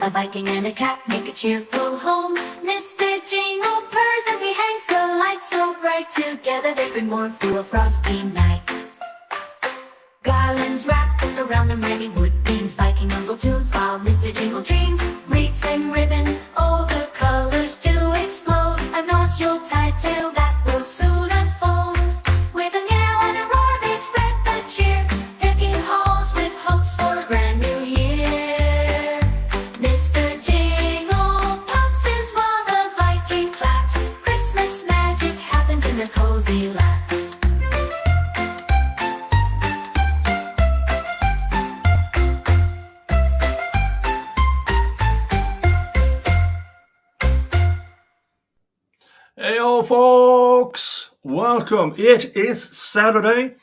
A Viking and a cat make a cheerful home. Mr. Jingle purrs as he hangs the lights so bright. Together they bring warmth through a frosty night. Garlands wrapped around the many wood beams. Viking munsel tunes while Mr. Jingle dreams. Wreaths and ribbons, all the colors do explode. A Norse Yuletide tale that will soon unfold. With a meow and a roar they spread the cheer, decking halls with hopes for a grand new year. Mr. Jingle pounces while the Viking claps. Christmas magic happens in their cozy laps. Heyo folks, welcome. It is Saturday.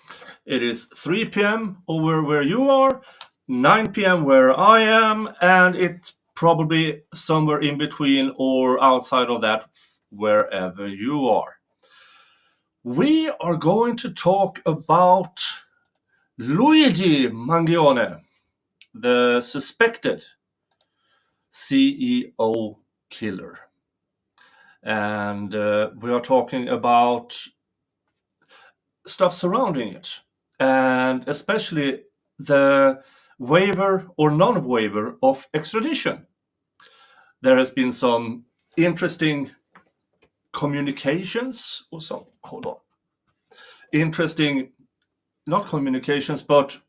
It is 3 p.m. over where you are, 9 p.m. where I am, and it's probably somewhere in between or outside of that wherever you are. We are going to talk about Luigi Mangione, the suspected CEO killer. And we are talking about stuff surrounding it, and especially the waiver or non-waiver of extradition. There has been some interesting communications, or some, interesting, not communications, but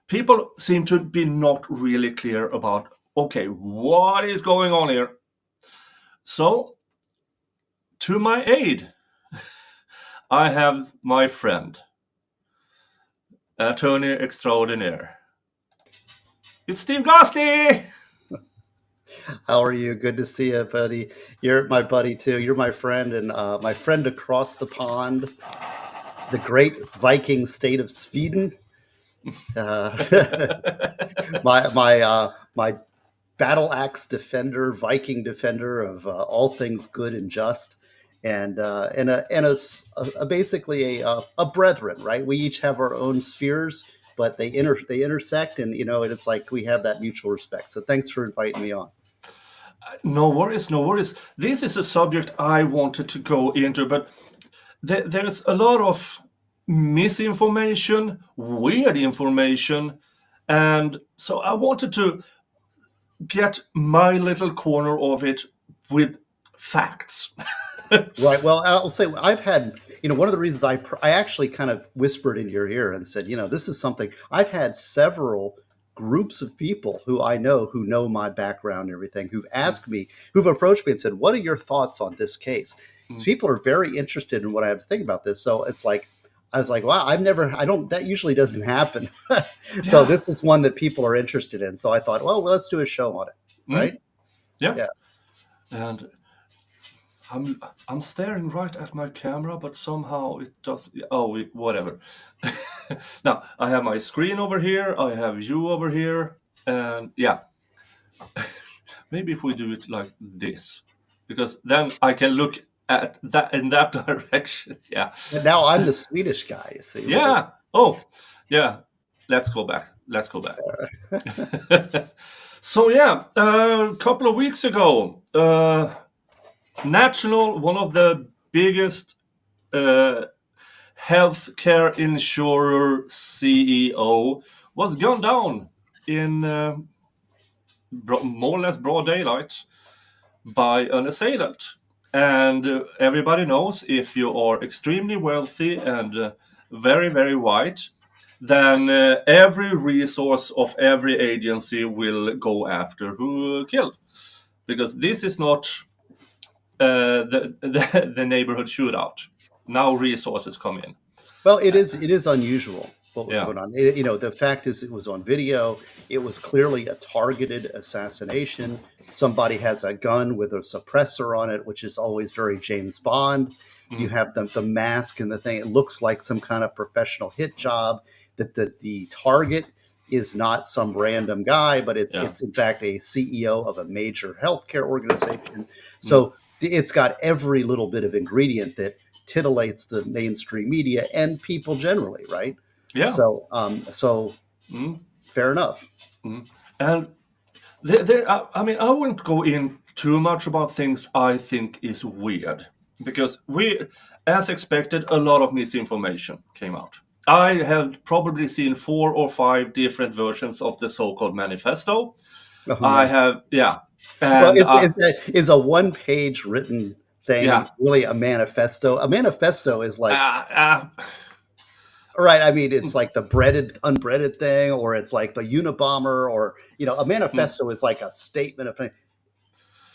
people seem to be not really clear about, okay, what is going on here? So, to my aid, I have my friend, Attorney Extraordinaire. It's Steve Gosney! How are you? Good to see you, buddy. You're my buddy, too. You're my friend, and my friend across the pond, the great Viking state of Sweden. My battle axe defender, Viking defender of all things good and just. And basically a brethren, right? We each have our own spheres, but they intersect, and it's like we have that mutual respect. So thanks for inviting me on. No worries. This is a subject I wanted to go into, but there's a lot of misinformation, weird information, and so I wanted to get my little corner of it with facts. Right. Well, I'll say I've had, one of the reasons I actually kind of whispered in your ear and said, this is something I've had several groups of people who I know who know my background and everything, who've asked me, who've approached me and said, what are your thoughts on this case? So people are very interested in what I have to think about this. So it's like, I was like, wow, that usually doesn't happen. So this is one that people are interested in. So I thought, well, let's do a show on it. Right? Yeah. And I'm staring right at my camera, but somehow it does. Whatever. Now I have my screen over here. I have you over here, and maybe if we do it like this, because then I can look at that in that direction. Yeah. And now I'm the Swedish guy. You see? Yeah. Oh, yeah. Let's go back. So a couple of weeks ago, one of the biggest healthcare insurer CEO was gunned down in more or less broad daylight by an assailant. And everybody knows if you are extremely wealthy and very, very white, then every resource of every agency will go after who killed. Because this is not the neighborhood shootout. Now resources come in. Well, it is unusual what was going on. The fact is, it was on video. It was clearly a targeted assassination. Somebody has a gun with a suppressor on it, which is always very James Bond. You have the mask and the thing. It looks like some kind of professional hit job. That the target is not some random guy, but it's in fact a CEO of a major healthcare organization. So it's got every little bit of ingredient that titillates the mainstream media and people generally, right? Yeah. So fair enough. And I mean, I won't go in too much about things I think is weird, because as expected, a lot of misinformation came out. I have probably seen 4 or 5 different versions of the so-called manifesto. Oh I yeah. have, yeah, Well, and it's a one-page written thing, yeah, really a manifesto. A manifesto is like, uh, uh, right, I mean, it's like the breaded, unbreaded thing, or it's like the Unabomber, or, a mm, manifesto is like a statement of,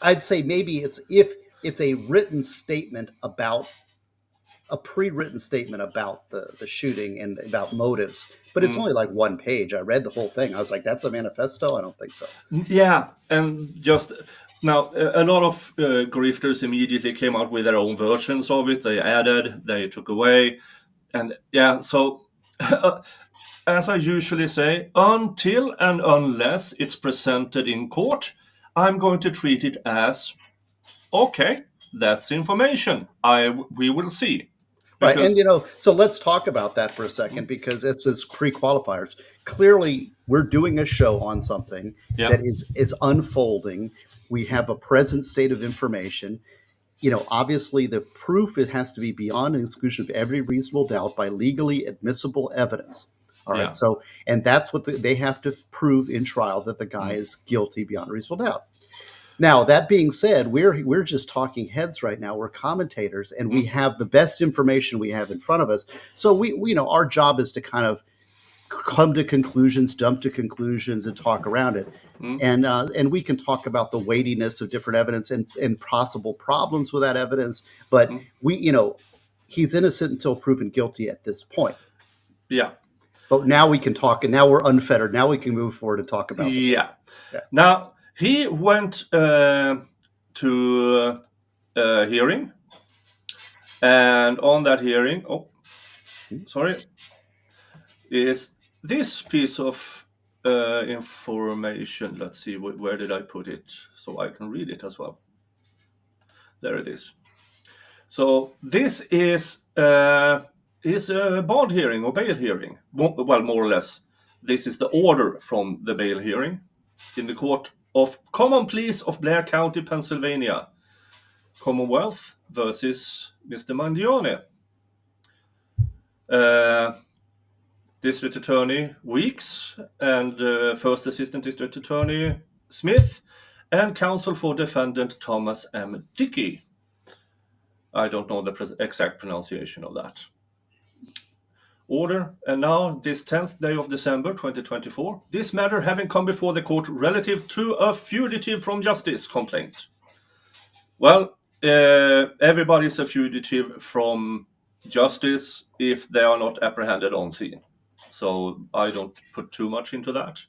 I'd say maybe it's if it's a written statement about a pre-written statement about the shooting and about motives, but it's mm, only like one page. I read the whole thing. I was like, that's a manifesto? I don't think so. yeah, and just now, a lot of grifters immediately came out with their own versions of it. They added, they took away, and yeah, so. As I usually say, until and unless it's presented in court, I'm going to treat it as okay. That's information. We will see, Right. because And, so let's talk about that for a second, because this is pre-qualifiers. Clearly, we're doing a show on something yeah, that is unfolding. We have a present state of information. Obviously the proof, it has to be beyond an exclusion of every reasonable doubt by legally admissible evidence. All right. yeah, So, and that's what they have to prove in trial, that the guy mm, is guilty beyond reasonable doubt. Now, that being said, we're just talking heads right now. We're commentators, and we mm, have the best information we have in front of us. So our job is to kind of come to conclusions, jump to conclusions, and talk around it. mm, And we can talk about the weightiness of different evidence and possible problems with that evidence. But mm, he's innocent until proven guilty at this point. yeah, But now we can talk, and now we're unfettered. Now we can move forward and talk about the case. yeah. Yeah. Now he went to a hearing, and on that hearing, sorry, is this piece of information. Let's see, where did I put it so I can read it as well. There it is. So this is a bond hearing or bail hearing. Well, more or less, this is the order from the bail hearing in the Court of Common Pleas of Blair County, Pennsylvania, Commonwealth versus Mr. Mangione. District Attorney Weeks and First Assistant District Attorney Smith and Counsel for Defendant Thomas M. Dickey. I don't know the exact pronunciation of that. Order, and now this 10th day of December 2024, this matter having come before the court relative to a fugitive from justice complaint. Well, everybody's a fugitive from justice if they are not apprehended on scene. So I don't put too much into that.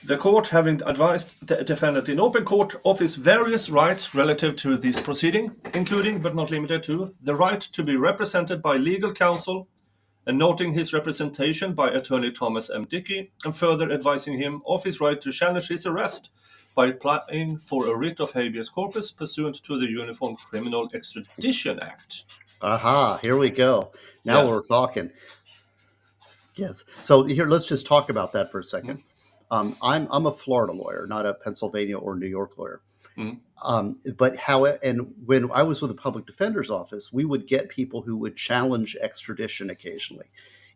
The court, having advised the defendant in open court of his various rights relative to this proceeding, including but not limited to the right to be represented by legal counsel, and noting his representation by Attorney Thomas M. Dickey, and further advising him of his right to challenge his arrest by applying for a writ of habeas corpus pursuant to the Uniform Criminal Extradition Act. Aha, here we go. Now Yeah. we're talking. Yes. So here, let's just talk about that for a second. I'm a Florida lawyer, not a Pennsylvania or New York lawyer. But when I was with the public defender's office, we would get people who would challenge extradition occasionally.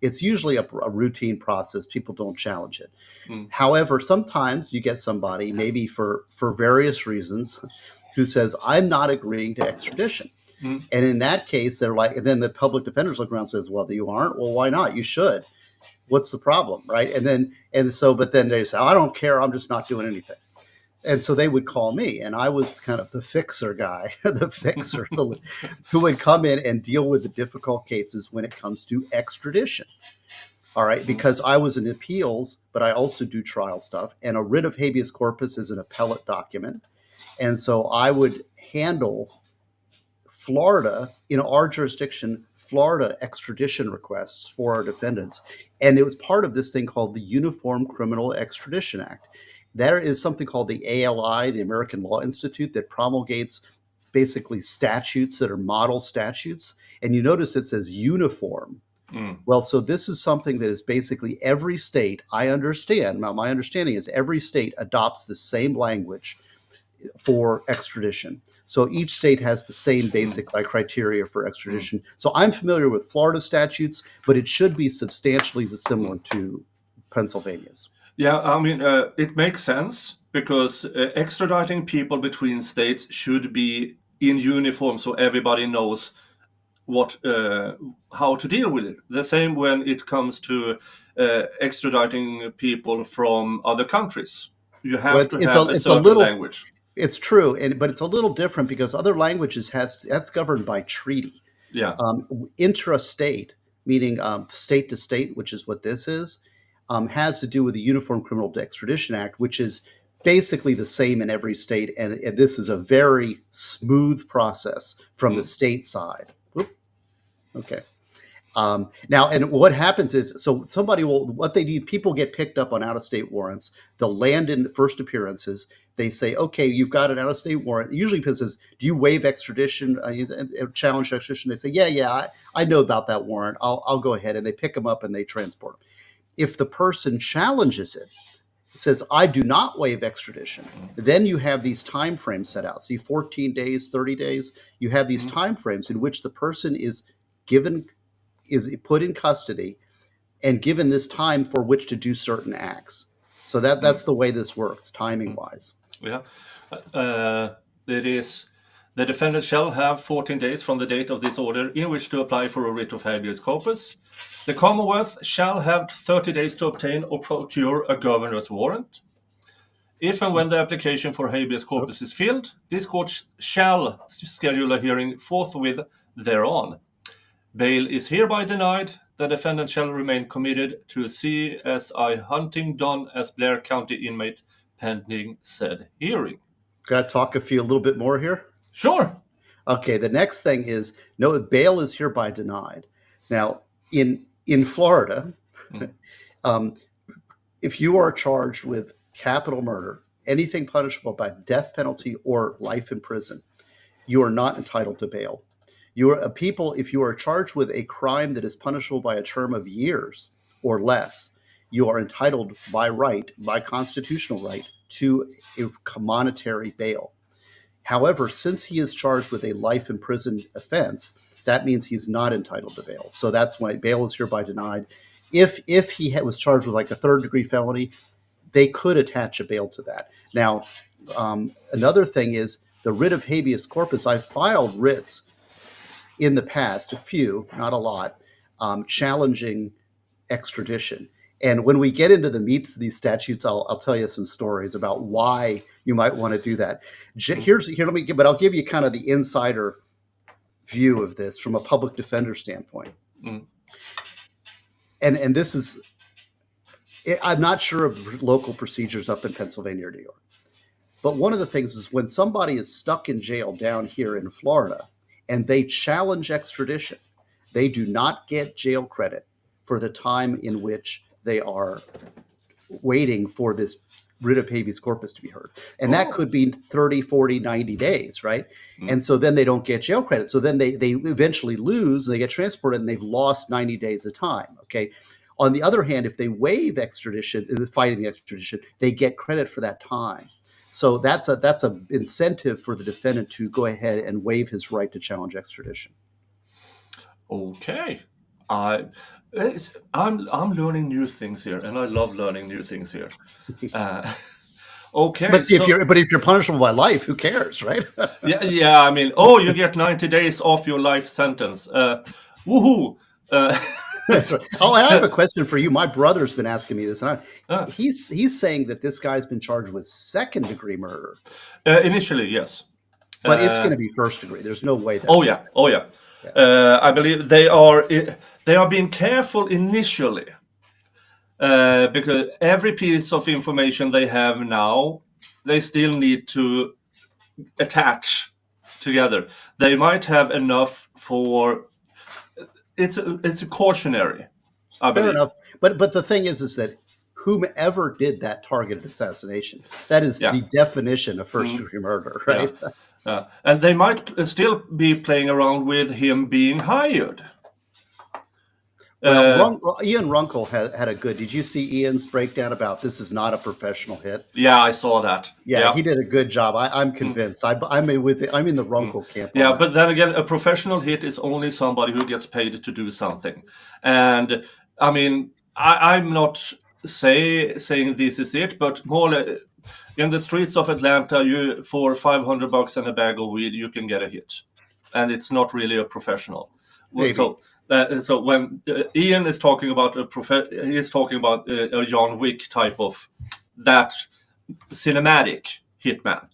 It's usually a routine process. People don't challenge it. However, sometimes you get somebody, maybe for various reasons, who says, I'm not agreeing to extradition. And in that case, they're like, and then the public defenders look around and says, well, you aren't? Well, why not? You should. What's the problem, right? But then they say, I don't care. I'm just not doing anything. And so they would call me, and I was kind of the fixer guy, who would come in and deal with the difficult cases when it comes to extradition. All right, because I was in appeals, but I also do trial stuff, and a writ of habeas corpus is an appellate document. And so I would handle Florida, in our jurisdiction, Florida extradition requests for our defendants. And it was part of this thing called the Uniform Criminal Extradition Act. There is something called the ALI, the American Law Institute, that promulgates basically statutes that are model statutes. And you notice it says uniform. Well, so this is something that is basically every state, I understand, now my understanding is every state adopts the same language for extradition. So each state has the same basic criteria for extradition. So I'm familiar with Florida statutes, but it should be substantially similar to Pennsylvania's. Yeah, I mean, it makes sense because extraditing people between states should be in uniform so everybody knows what how to deal with it. The same when it comes to extraditing people from other countries. You have Well, to have a certain language. It's true, but it's a little different because other languages that's governed by treaty. Yeah. Intrastate, meaning state to state, which is what this is, has to do with the Uniform Criminal Extradition Act, which is basically the same in every state, and this is a very smooth process from the state side. Whoop. Okay. Now, and what happens is, so what they do, people get picked up on out-of-state warrants. They'll land in first appearances. They say, okay, you've got an out-of-state warrant. Usually people says, do you waive extradition, challenge extradition? They say, yeah, I know about that warrant. I'll go ahead. And they pick them up and they transport them. If the person challenges it, says, I do not waive extradition, then you have these time frames set out. See, 14 days, 30 days, you have these time frames in which the person is put in custody and given this time for which to do certain acts. So that's the way this works, timing-wise. Yeah. It is, the defendant shall have 14 days from the date of this order in which to apply for a writ of habeas corpus. The Commonwealth shall have 30 days to obtain or procure a governor's warrant. If and when the application for habeas corpus is filled, this court shall schedule a hearing forthwith thereon. Bail is hereby denied. The defendant shall remain committed to CSI Huntingdon as Blair County inmate pending said hearing. Got to talk a little bit more here? Sure. Okay, the next thing is, no, bail is hereby denied. Now, in Florida, if you are charged with capital murder, anything punishable by death penalty or life in prison, you are not entitled to bail. If you are charged with a crime that is punishable by a term of years or less, you are entitled by constitutional right, to a monetary bail. However, since he is charged with a life in prison offense, that means he's not entitled to bail. So that's why bail is hereby denied. If he was charged with like a third-degree felony, they could attach a bail to that. Now, another thing is the writ of habeas corpus. I've filed writs in the past, a few, not a lot, challenging extradition. And when we get into the meats of these statutes, I'll tell you some stories about why you might want to do that. But I'll give you kind of the insider view of this from a public defender standpoint. And this is, I'm not sure of local procedures up in Pennsylvania or New York. But one of the things is when somebody is stuck in jail down here in Florida and they challenge extradition, they do not get jail credit for the time in which they are waiting for this writ of habeas corpus to be heard. And that could be 30, 40, 90 days, right? And so then they don't get jail credit. So then they eventually lose, they get transported, and they've lost 90 days of time, okay? On the other hand, if they waive extradition, fighting the extradition, they get credit for that time. So that's a incentive for the defendant to go ahead and waive his right to challenge extradition. Okay. I'm learning new things here, and I love learning new things here. Okay. But if you're punishable by life, who cares, right? yeah. I mean, you get 90 days off your life sentence. Woohoo! I have a question for you. My brother's been asking me this, and he's saying that this guy's been charged with second-degree murder. Initially, yes, but it's going to be first degree. There's no way. Oh yeah. I believe they are being careful initially because every piece of information they have now, they still need to attach together. They might have enough for. It's a cautionary. I believe. Fair enough, but the thing is that whomever did that targeted assassination, that is the definition of first-degree murder, right? Yeah. And they might still be playing around with him being hired. Well, Ian Runkle had a good. Did you see Ian's breakdown about this is not a professional hit? Yeah, I saw that. Yeah, he did a good job. I'm convinced. I'm in the Runkle camp. Yeah, on but then again, a professional hit is only somebody who gets paid to do something. And I mean, I'm not saying this is it, but more in the streets of Atlanta, you for $500 and a bag of weed, you can get a hit, and it's not really a professional. Maybe. So when Ian is talking about he's talking about a John Wick type of that cinematic hitman.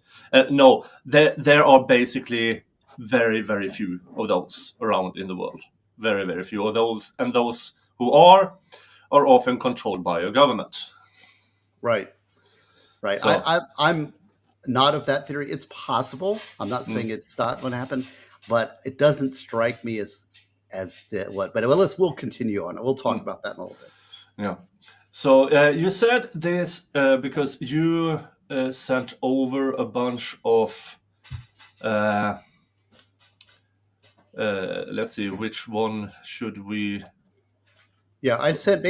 No, there are basically very, very few of those around in the world. Very, very few of those, and those who are often controlled by a government. Right. So, I'm not of that theory. It's possible. I'm not saying it's not going to happen, but it doesn't strike me as what. But we'll continue on. We'll talk about that in a little bit. Yeah. So you said this because you sent over a bunch of. Let's see, which one should we? Yeah, I sent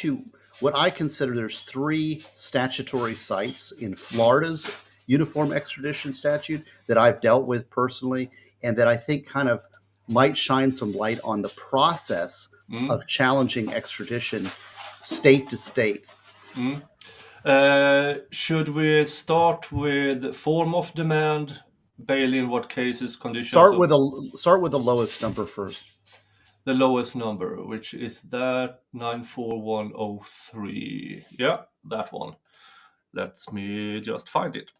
you what I consider there's 3 statutory sites in Florida's uniform extradition statute that I've dealt with personally, and that I think kind of might shine some light on the process of challenging extradition state to state. Should we start with form of demand, bail in what cases, conditions? Start with the lowest number first. The lowest number, which is that 94103. Yeah, that one. Let me just find it.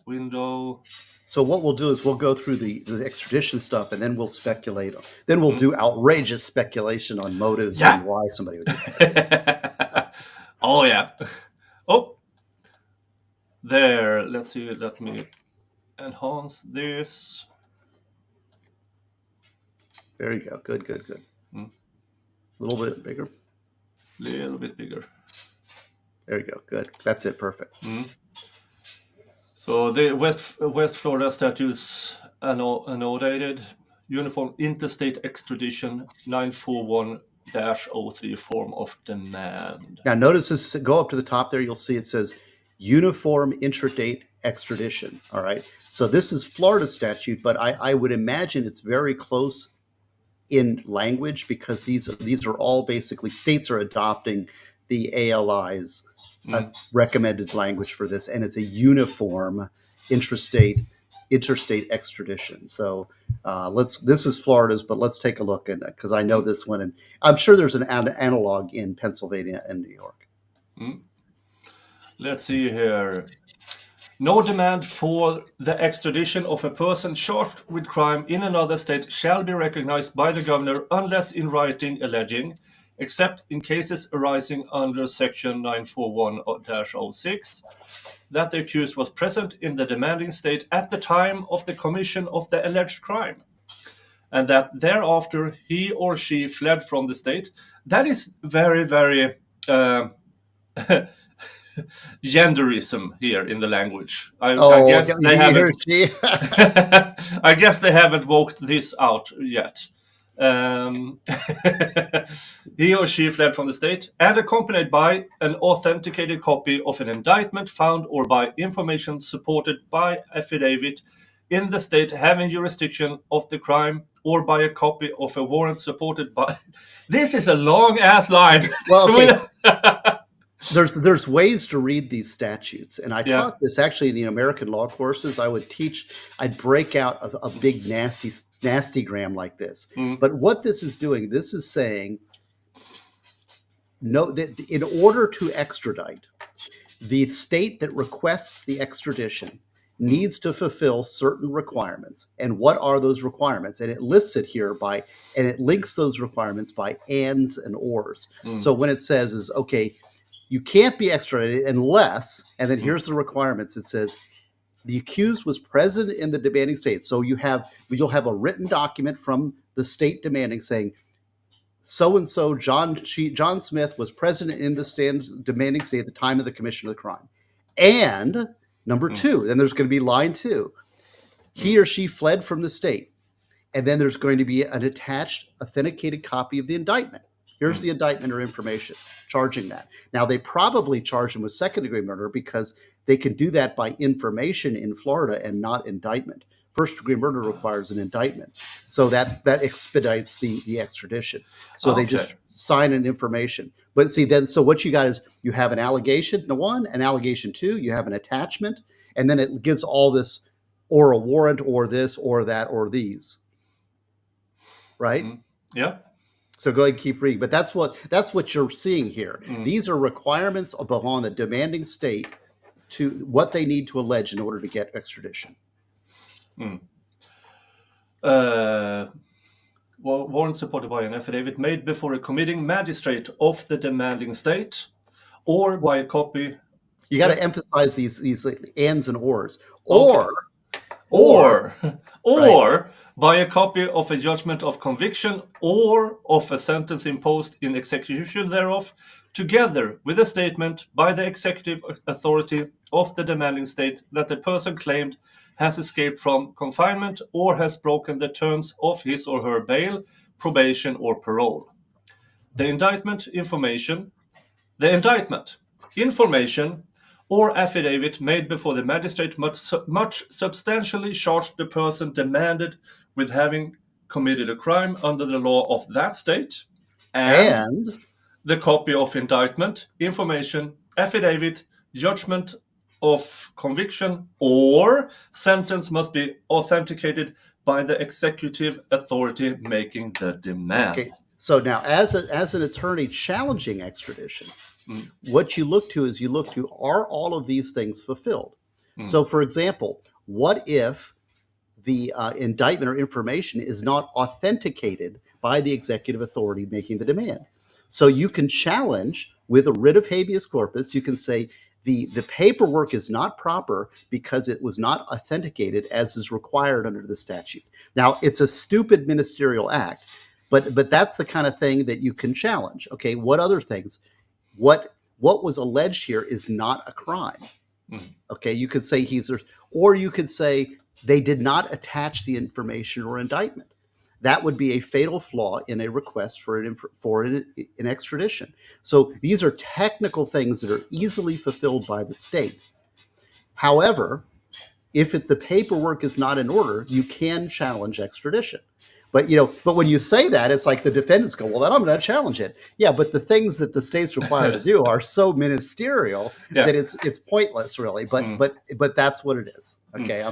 Window. So what we'll do is we'll go through the extradition stuff, and then we'll speculate. Then we'll do outrageous speculation on motives and why somebody would do that. Oh, yeah. Oh, there. Let's see. Let me enhance this. There you go. Good. A little bit bigger. Little bit bigger. There you go. Good. That's it. Perfect. So the West Florida statutes annotated uniform interstate extradition 941-03 form of demand. Now notice this. Go up to the top there. You'll see it says uniform interstate extradition. All right. So this is Florida statute, but I would imagine it's very close in language, because these are all basically states are adopting the ALI's recommended language for this, and it's a uniform interstate extradition. So this is Florida's, but let's take a look at it, because I know this one, and I'm sure there's an analog in Pennsylvania and New York. Let's see here. No demand for the extradition of a person charged with crime in another state shall be recognized by the governor unless in writing alleging, except in cases arising under Section 941-06, that the accused was present in the demanding state at the time of the commission of the alleged crime, and that thereafter he or she fled from the state. That is very, very genderism here in the languis. I guess they haven't. I guess they haven't worked this out yet. He or she fled from the state and accompanied by an authenticated copy of an indictment found or by information supported by affidavit in the state having jurisdiction of the crime, or by a copy of a warrant supported by. This is a long ass line. Well, okay. There's ways to read these statutes, and I taught this actually in the American law courses. I'd break out a big nastygram like this. But what this is doing, this is saying that in order to extradite, the state that requests the extradition needs to fulfill certain requirements. And what are those requirements? And it lists it here and it links those requirements by ands and ors. So when it says is, okay, you can't be extradited unless, and then here's the requirements. It says the accused was present in the demanding state. So you'll have a written document from the state demanding saying, so-and-so John Smith was present in the demanding state at the time of the commission of the crime. And number 2, then there's going to be line 2. He or she fled from the state. and then there's going to be an attached authenticated copy of the indictment. Here's the indictment or information charging that. Now, they probably charge him with second-degree murder because they can do that by information in Florida and not indictment. First-degree murder requires an indictment. So that expedites the extradition. So they just sign an information. But see, then, so what you got is you have an allegation, one, an allegation two, you have an attachment, and then it gives all this, or a warrant, or this, or that, or these. Right? Yeah. So go ahead and keep reading. But that's what you're seeing here. These are requirements upon the demanding state to what they need to allege in order to get extradition. Warrant supported by an affidavit made before a committing magistrate of the demanding state, or by a copy. You got to emphasize these ands and ors. Or right. By a copy of a judgment of conviction or of a sentence imposed in execution thereof, together with a statement by the executive authority of the demanding state that the person claimed has escaped from confinement or has broken the terms of his or her bail, probation, or parole. The indictment, information, or affidavit made before the magistrate much substantially charged the person demanded with having committed a crime under the law of that state, and the copy of indictment, information, affidavit, judgment of conviction, or sentence must be authenticated by the executive authority making the demand. Okay. So now, as an attorney challenging extradition, what you look to are all of these things fulfilled? So, for example, what if the indictment or information is not authenticated by the executive authority making the demand? So you can challenge with a writ of habeas corpus. You can say the paperwork is not proper because it was not authenticated as is required under the statute. Now, it's a stupid ministerial act, but that's the kind of thing that you can challenge. Okay, what other things? What was alleged here is not a crime. Okay, you could say or you could say they did not attach the information or indictment. That would be a fatal flaw in a request for an extradition. So these are technical things that are easily fulfilled by the state. However, if the paperwork is not in order, you can challenge extradition. But when you say that, it's like the defendants go, well, then I'm going to challenge it. Yeah, but the things that the state's required to do are so ministerial that it's pointless, really. But that's what it is. Okay,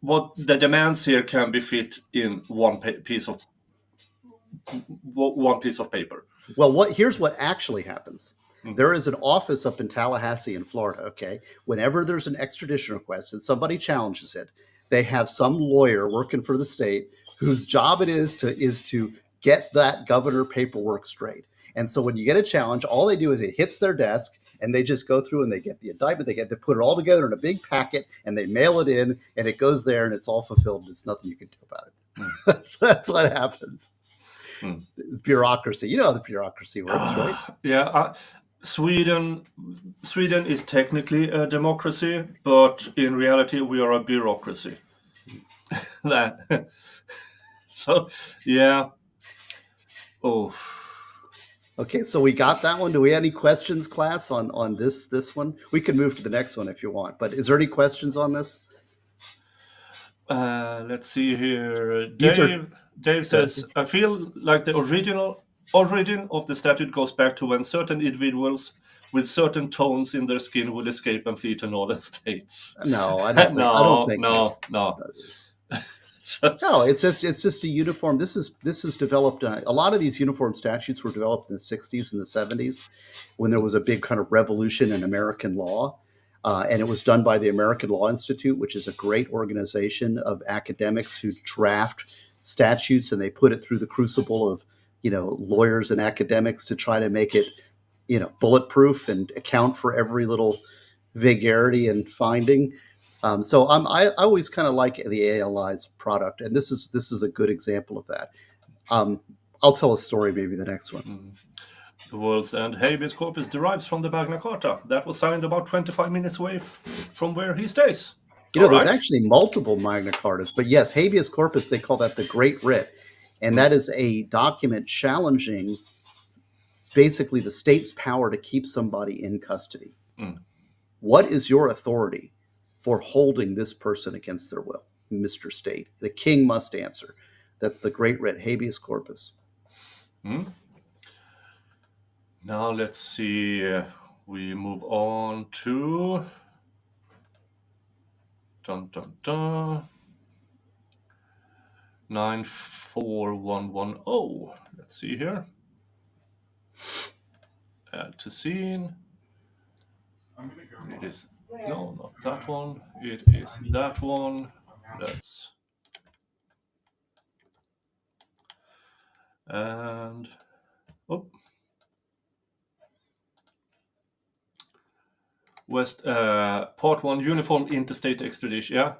what the demands here can be fit in one piece of paper. Well, here's what actually happens. There is an office up in Tallahassee in Florida. Okay, whenever there's an extradition request and somebody challenges it, they have some lawyer working for the state whose job it is to get that governor paperwork straight. And so when you get a challenge, all they do is it hits their desk and they just go through and they get the indictment, they get to put it all together in a big packet and they mail it in and it goes there and it's all fulfilled. There's nothing you can do about it. So that's what happens. Bureaucracy. You know how the bureaucracy works, right? Yeah. Sweden is technically a democracy, but in reality we are a bureaucracy. So yeah. Oh. Okay, so we got that one. Do we have any questions, class, on this one? We can move to the next one if you want. But is there any questions on this? Let's see here. Dave says, I feel like the origin of the statute goes back to when certain individuals with certain tones in their skin will escape and flee to northern states. No, I don't think no. No, it's just a uniform. This is developed. A lot of these uniform statutes were developed in the 60s and the 70s when there was a big kind of revolution in American law. And it was done by the American Law Institute, which is a great organization of academics who draft statutes, and they put it through the crucible of lawyers and academics to try to make it bulletproof and account for every little vagarity and finding. So I always kind of like the ALI's product, and this is a good example of that. I'll tell a story, maybe the next one. The world's end habeas corpus derives from the Magna Carta that was signed about 25 minutes away from where he stays. There's actually multiple Magna Cartas, but yes, habeas corpus, they call that the Great Writ. And that is a document challenging basically the state's power to keep somebody in custody. What is your authority for holding this person against their will, Mr. State? The king must answer. That's the Great Writ, habeas corpus. Now let's see. We move on to 94110. Let's see here. Add to scene. It is no, not that one. It is that one. Let's and West Part 1 Uniform Interstate Extradition. Yeah.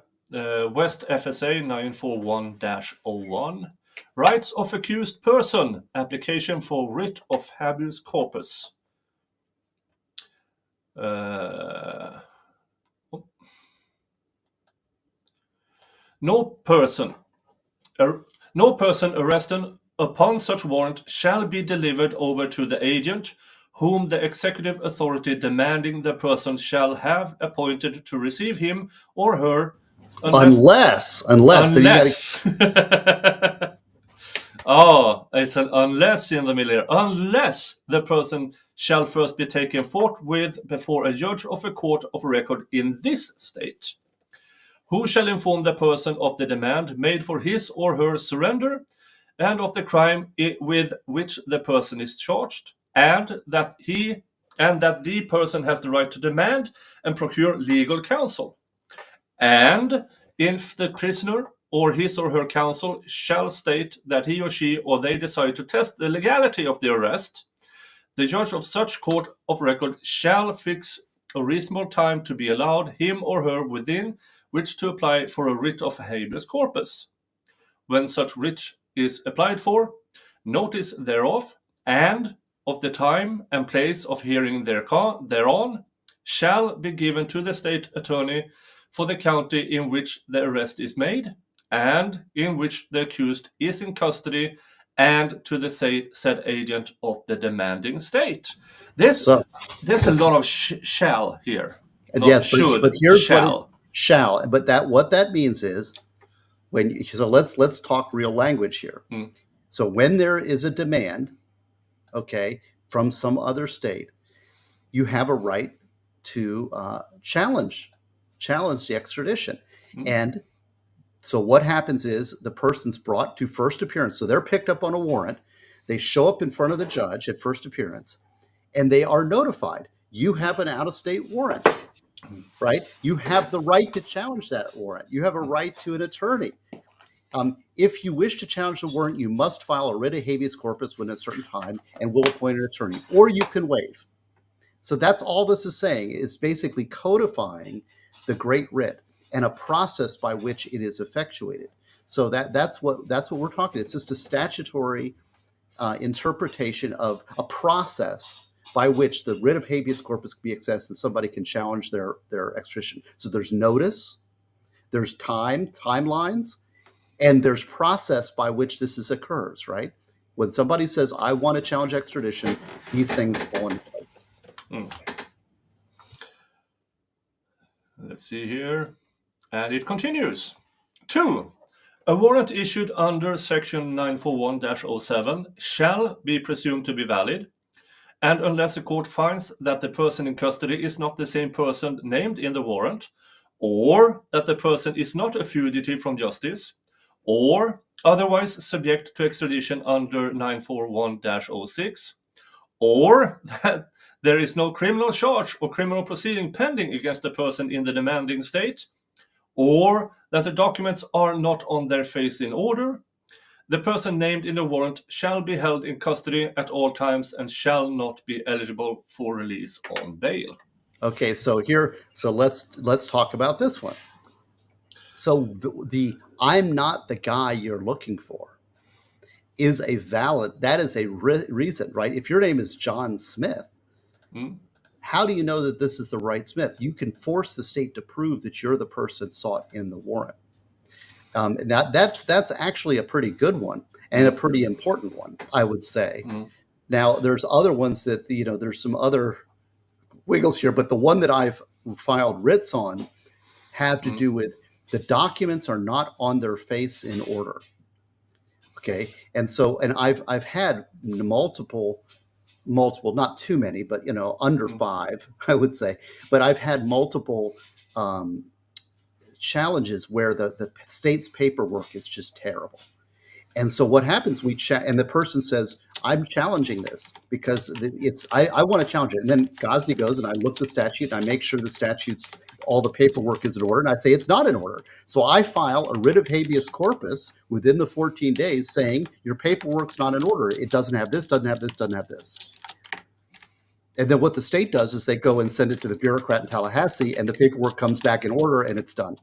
West FSA 941-01. Rights of accused person. Application for writ of habeas corpus. No person arrested upon such warrant shall be delivered over to the agent whom the executive authority demanding the person shall have appointed to receive him or her unless. Oh, it's an unless in the middle here. Unless the person shall first be taken forthwith before a judge of a court of record in this state, who shall inform the person of the demand made for his or her surrender, and of the crime with which the person is charged, and that the person has the right to demand and procure legal counsel. And if the prisoner or his or her counsel shall state that he or she or they decide to test the legality of the arrest, the judge of such court of record shall fix a reasonable time to be allowed him or her within which to apply for a writ of habeas corpus. When such writ is applied for, notice thereof, and of the time and place of hearing thereon, shall be given to the state attorney for the county in which the arrest is made, and in which the accused is in custody, and to the said agent of the demanding state. There's a lot of shall here. Yes, but here's shall. Shall. But what that means is let's talk real language here. So when there is a demand, from some other state, you have a right to challenge the extradition. And so what happens is the person's brought to first appearance. So they're picked up on a warrant. They show up in front of the judge at first appearance, and they are notified. You have an out-of-state warrant, right? You have the right to challenge that warrant. You have a right to an attorney. If you wish to challenge the warrant, you must file a writ of habeas corpus within a certain time, and we'll appoint an attorney, or you can waive. So that's all this is saying, is basically codifying the Great Writ and a process by which it is effectuated. So that's what we're talking. It's just a statutory interpretation of a process by which the writ of habeas corpus can be accessed and somebody can challenge their extradition. So there's notice, there's timelines, and there's process by which this occurs, right? When somebody says, I want to challenge extradition, these things fall into place. Let's see here. And it continues. 2. A warrant issued under Section 941-07 shall be presumed to be valid, and unless a court finds that the person in custody is not the same person named in the warrant, or that the person is not a fugitive from justice, or otherwise subject to extradition under 941-06, or that there is no criminal charge or criminal proceeding pending against the person in the demanding state, or that the documents are not on their face in order, the person named in the warrant shall be held in custody at all times and shall not be eligible for release on bail. Okay, so let's talk about this one. So the I'm not the guy you're looking for is that is a reason, right? If your name is John Smith, how do you know that this is the right Smith? You can force the state to prove that you're the person sought in the warrant. And that's actually a pretty good one and a pretty important one, I would say. Now, there's other ones that, there's some other wiggles here, but the one that I've filed writs on have to do with the documents are not on their face in order. Okay. And I've had multiple, not too many, but, under 5, I would say, but I've had multiple challenges where the state's paperwork is just terrible. And so what happens, and the person says, I'm challenging this because I want to challenge it. And then Gosney goes and I look the statute and I make sure the statute's, all the paperwork is in order. And I say it's not in order. So I file a writ of habeas corpus within the 14 days saying your paperwork's not in order. It doesn't have this, doesn't have this, doesn't have this. And then what the state does is they go and send it to the bureaucrat in Tallahassee and the paperwork comes back in order and it's done.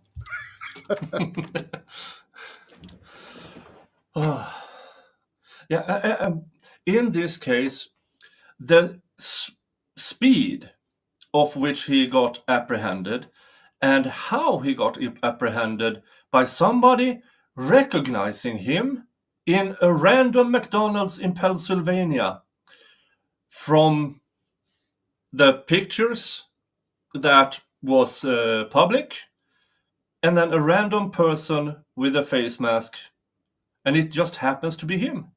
In this case, the speed of which he got apprehended and how he got apprehended by somebody recognizing him in a random McDonald's in Pennsylvania from the pictures that was public, and then a random person with a face mask, and it just happens to be him.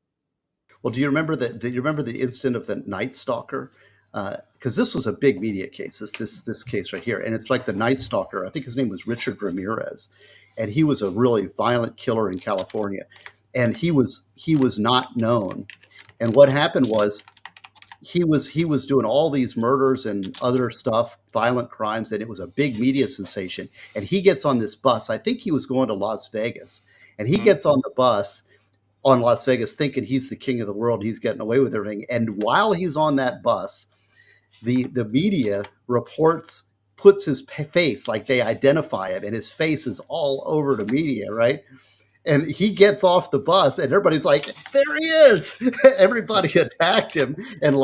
Well, do you remember the incident of the Night Stalker? Because this was a big media case, this case right here, and it's like the Night Stalker. I think his name was Richard Ramirez, and he was a really violent killer in California, and he was not known. And what happened was he was doing all these murders and other stuff, violent crimes, and it was a big media sensation. And he gets on this bus. I think he was going to Las Vegas, and he gets on the bus on Las Vegas thinking he's the king of the world. He's getting away with everything. And while he's on that bus, the media reports, puts his face, like they identify him, and his face is all over the media, right? And he gets off the bus and everybody's like, there he is. Everybody attacked him and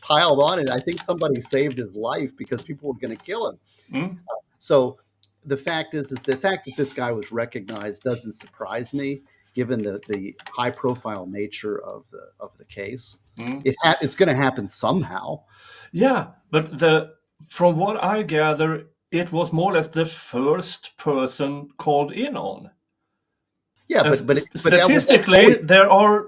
piled on it. I think somebody saved his life because people were going to kill him. So the fact is the fact that this guy was recognized doesn't surprise me, given the high profile nature of the case. It's going to happen somehow. Yeah, but from what I gather, it was more or less the first person called in on. Yeah, but statistically, there are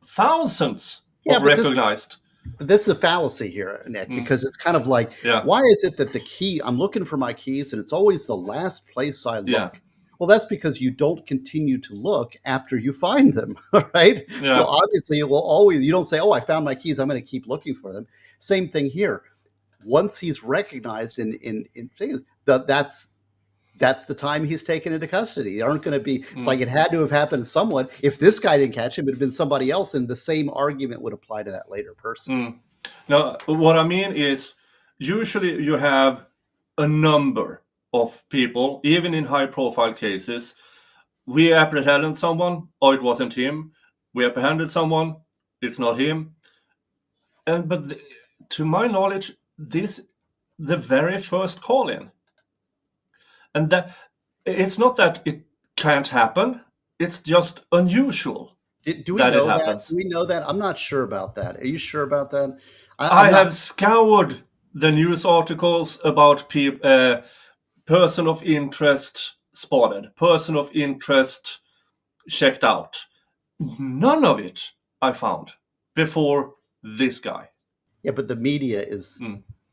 thousands of recognized. But that's a fallacy here, Nick, because it's kind of like, why is it that the key, I'm looking for my keys and it's always the last place I look? Yeah. Well, that's because you don't continue to look after you find them, right? Yeah. So obviously it will always, you don't say, oh, I found my keys, I'm going to keep looking for them. Same thing here. Once he's recognized in things, that's the time he's taken into custody. They aren't going to be, it's like it had to have happened to someone. If this guy didn't catch him, it would have been somebody else, and the same argument would apply to that later person. Now, what I mean is, usually you have a number of people, even in high-profile cases. We apprehended someone, or it wasn't him. We apprehended someone, it's not him. But to my knowledge, this the very first call-in. And that it's not that it can't happen; it's just unusual. Do we know that? Do we know that? I'm not sure about that. Are you sure about that? I have scoured the news articles about person of interest spotted, person of interest checked out. None of it I found before this guy. Yeah, but the media is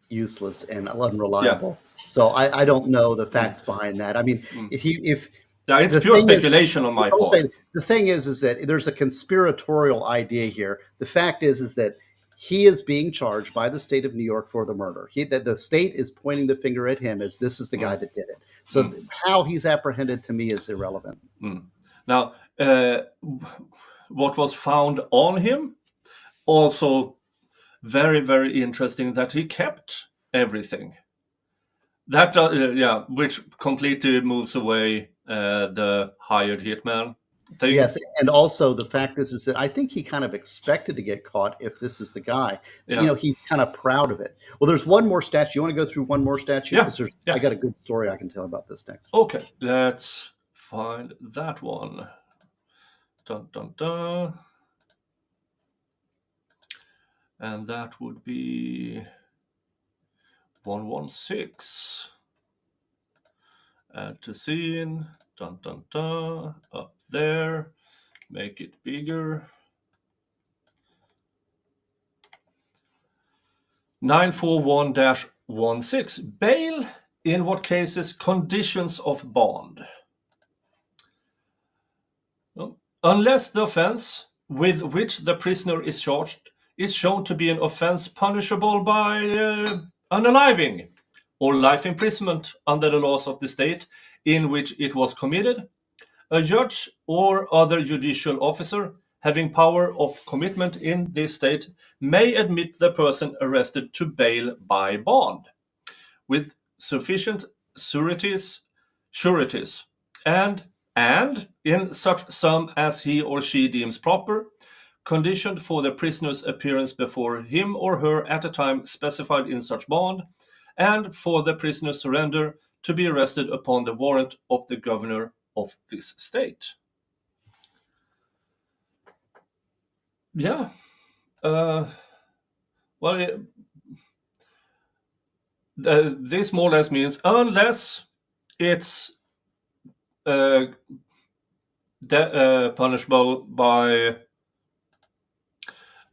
useless and unreliable. Yeah. So I don't know the facts behind that. I mean, if it's pure speculation on my part. The thing is that there's a conspiratorial idea here. The fact is that he is being charged by the state of New York for the murder. That the state is pointing the finger at him as this is the guy that did it. So how he's apprehended to me is irrelevant. Now, what was found on him also very, very interesting that he kept everything. That which completely moves away the hired hitman thing. Yes, and also the fact is that I think he kind of expected to get caught if this is the guy. Yeah. He's kind of proud of it. Well, there's one more statue. You want to go through one more statue? Yeah. Because I Yeah. got a good story I can tell about this next. Okay, let's find that one. Dun, dun, dun. And that would be 116. Add to scene. Dun, dun, dun. Up there. Make it bigger. 941-16. Bail, in what cases, conditions of bond. Unless the offense with which the prisoner is charged is shown to be an offense punishable by unaliving or life imprisonment under the laws of the state in which it was committed, a judge or other judicial officer having power of commitment in this state may admit the person arrested to bail by bond with sufficient sureties, and in such sum as he or she deems proper, conditioned for the prisoner's appearance before him or her at a time specified in such bond, and for the prisoner's surrender to be arrested upon the warrant of the governor of this state. Yeah. This more or less means unless it's punishable by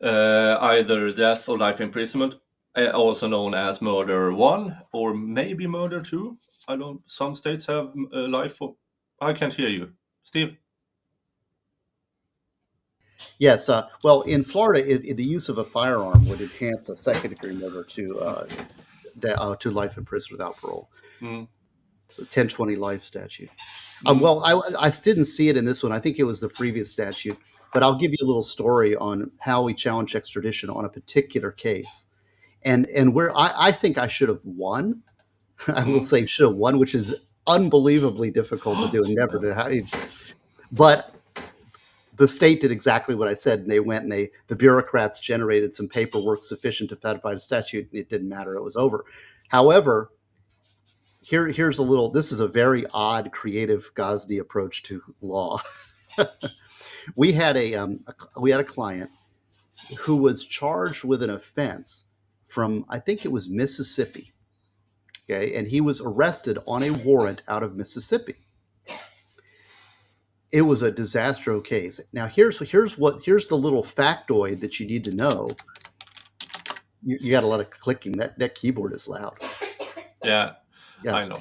either death or life imprisonment, also known as murder 1 or maybe murder 2. Some states have life for. I can't hear you, Steve. Yes. Well, in Florida, the use of a firearm would enhance a second-degree murder to life in prison without parole. The 1020 life statute. Well, I didn't see it in this one. I think it was the previous statute. But I'll give you a little story on how we challenged extradition on a particular case, and where I think I should have won. I will say should have won, which is unbelievably difficult to do and never to have. But the state did exactly what I said, and they went and the bureaucrats generated some paperwork sufficient to codify the statute, and it didn't matter. It was over. However, here's a little. This is a very odd, creative Gosney approach to law. We had a client who was charged with an offense from, I think it was Mississippi. Okay, and he was arrested on a warrant out of Mississippi. It was a disastro case. Now here's the little factoid that you need to know. You got a lot of clicking. That keyboard is loud. Yeah. I know.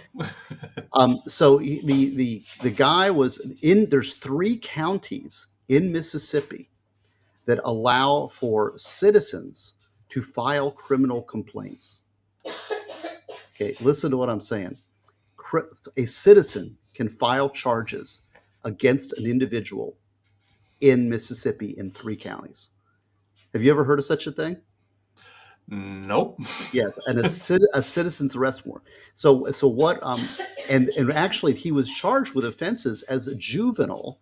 So the guy was in. There's 3 counties in Mississippi that allow for citizens to file criminal complaints. Okay, listen to what I'm saying. A citizen can file charges against an individual in Mississippi in 3 counties. Have you ever heard of such a thing? Nope. Yes, and a citizen's arrest warrant. So what? And actually, he was charged with offenses as a juvenile,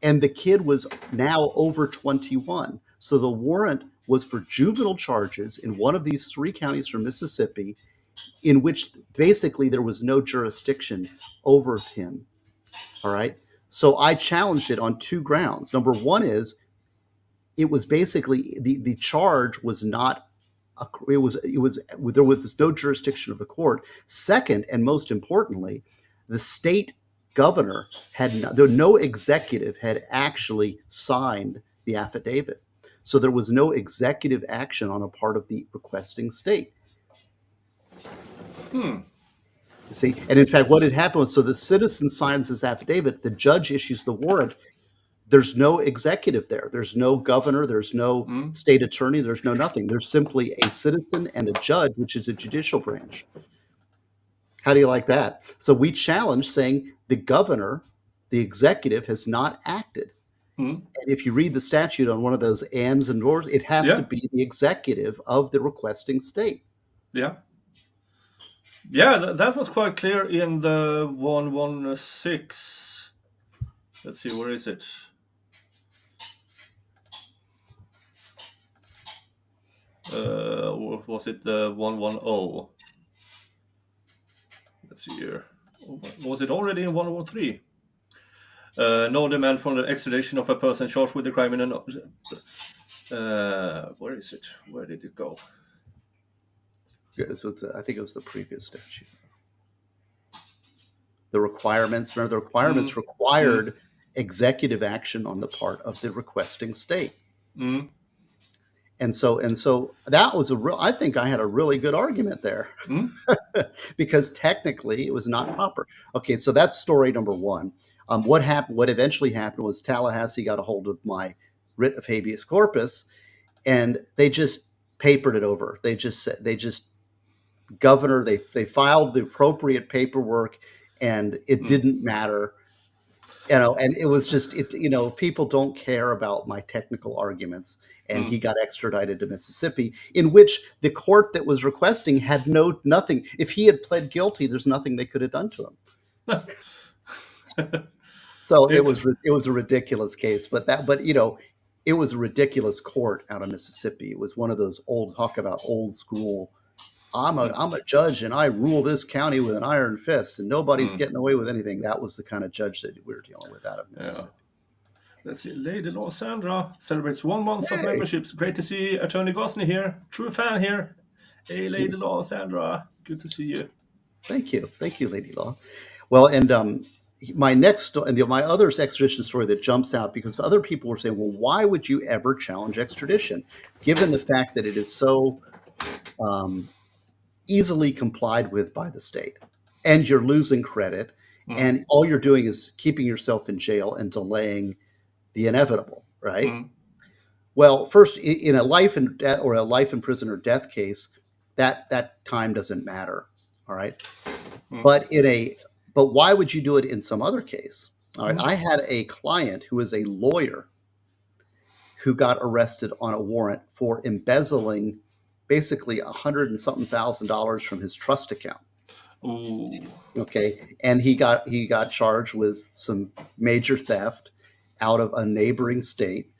and the kid was now over 21. So the warrant was for juvenile charges in one of these 3 counties from Mississippi, in which basically there was no jurisdiction over him. All right. So I challenged it on 2 grounds. Number one is it was basically the charge was not. There was no jurisdiction of the court. Second, and most importantly, the state governor no executive had actually signed the affidavit. So there was no executive action on a part of the requesting state. See, and in fact, what had happened was, so the citizen signs this affidavit, the judge issues the warrant. There's no executive there. There's no governor. There's no state attorney. There's no nothing. There's simply a citizen and a judge, which is a judicial branch. How do you like that? So we challenged, saying the governor, the executive, has not acted. And if you read the statute on one of those ands and ors, it has to be the executive of the requesting state. Yeah. Yeah, that was quite clear in the 116. Let's see, where is it? Was it the 110? Let's see here. Was it already in 113? No demand for the extradition of a person charged with a crime in an... where is it? Where did it go? I think it was the previous statute. The requirements, remember, the requirements required executive action on the part of the requesting state. And so that was I think I had a really good argument there because technically it was not proper. Okay, so that's story number one. What eventually happened was Tallahassee got a hold of my writ of habeas corpus, and they just papered it over. They filed the appropriate paperwork, and it didn't matter. And it was just, people don't care about my technical arguments. And he got extradited to Mississippi, in which the court that was requesting had nothing. If he had pled guilty, there's nothing they could have done to him. So it was a ridiculous case, but it was a ridiculous court out of Mississippi. It was one of those talk about old school. I'm a judge and I rule this county with an iron fist and nobody's getting away with anything. That was the kind of judge that we were dealing with out of Mississippi. Yeah. Let's see. Lady Law Sandra celebrates 1 month of memberships. Great to see Attorney Gosney here. True fan here. Hey, Lady Law Sandra. Good to see you. Thank you, Lady Law. Well, and my next and my other extradition story that jumps out, because other people were saying, well, why would you ever challenge extradition, given the fact that it is so easily complied with by the state, and you're losing credit, and all you're doing is keeping yourself in jail and delaying the inevitable, right? Well, first, in a life in death or a life in prison or death case, that time doesn't matter, all right? But why would you do it in some other case? All right, I had a client who is a lawyer who got arrested on a warrant for embezzling basically $100 and something thousand from his trust account. Ooh. Okay, and he got charged with some major theft out of a neighboring state,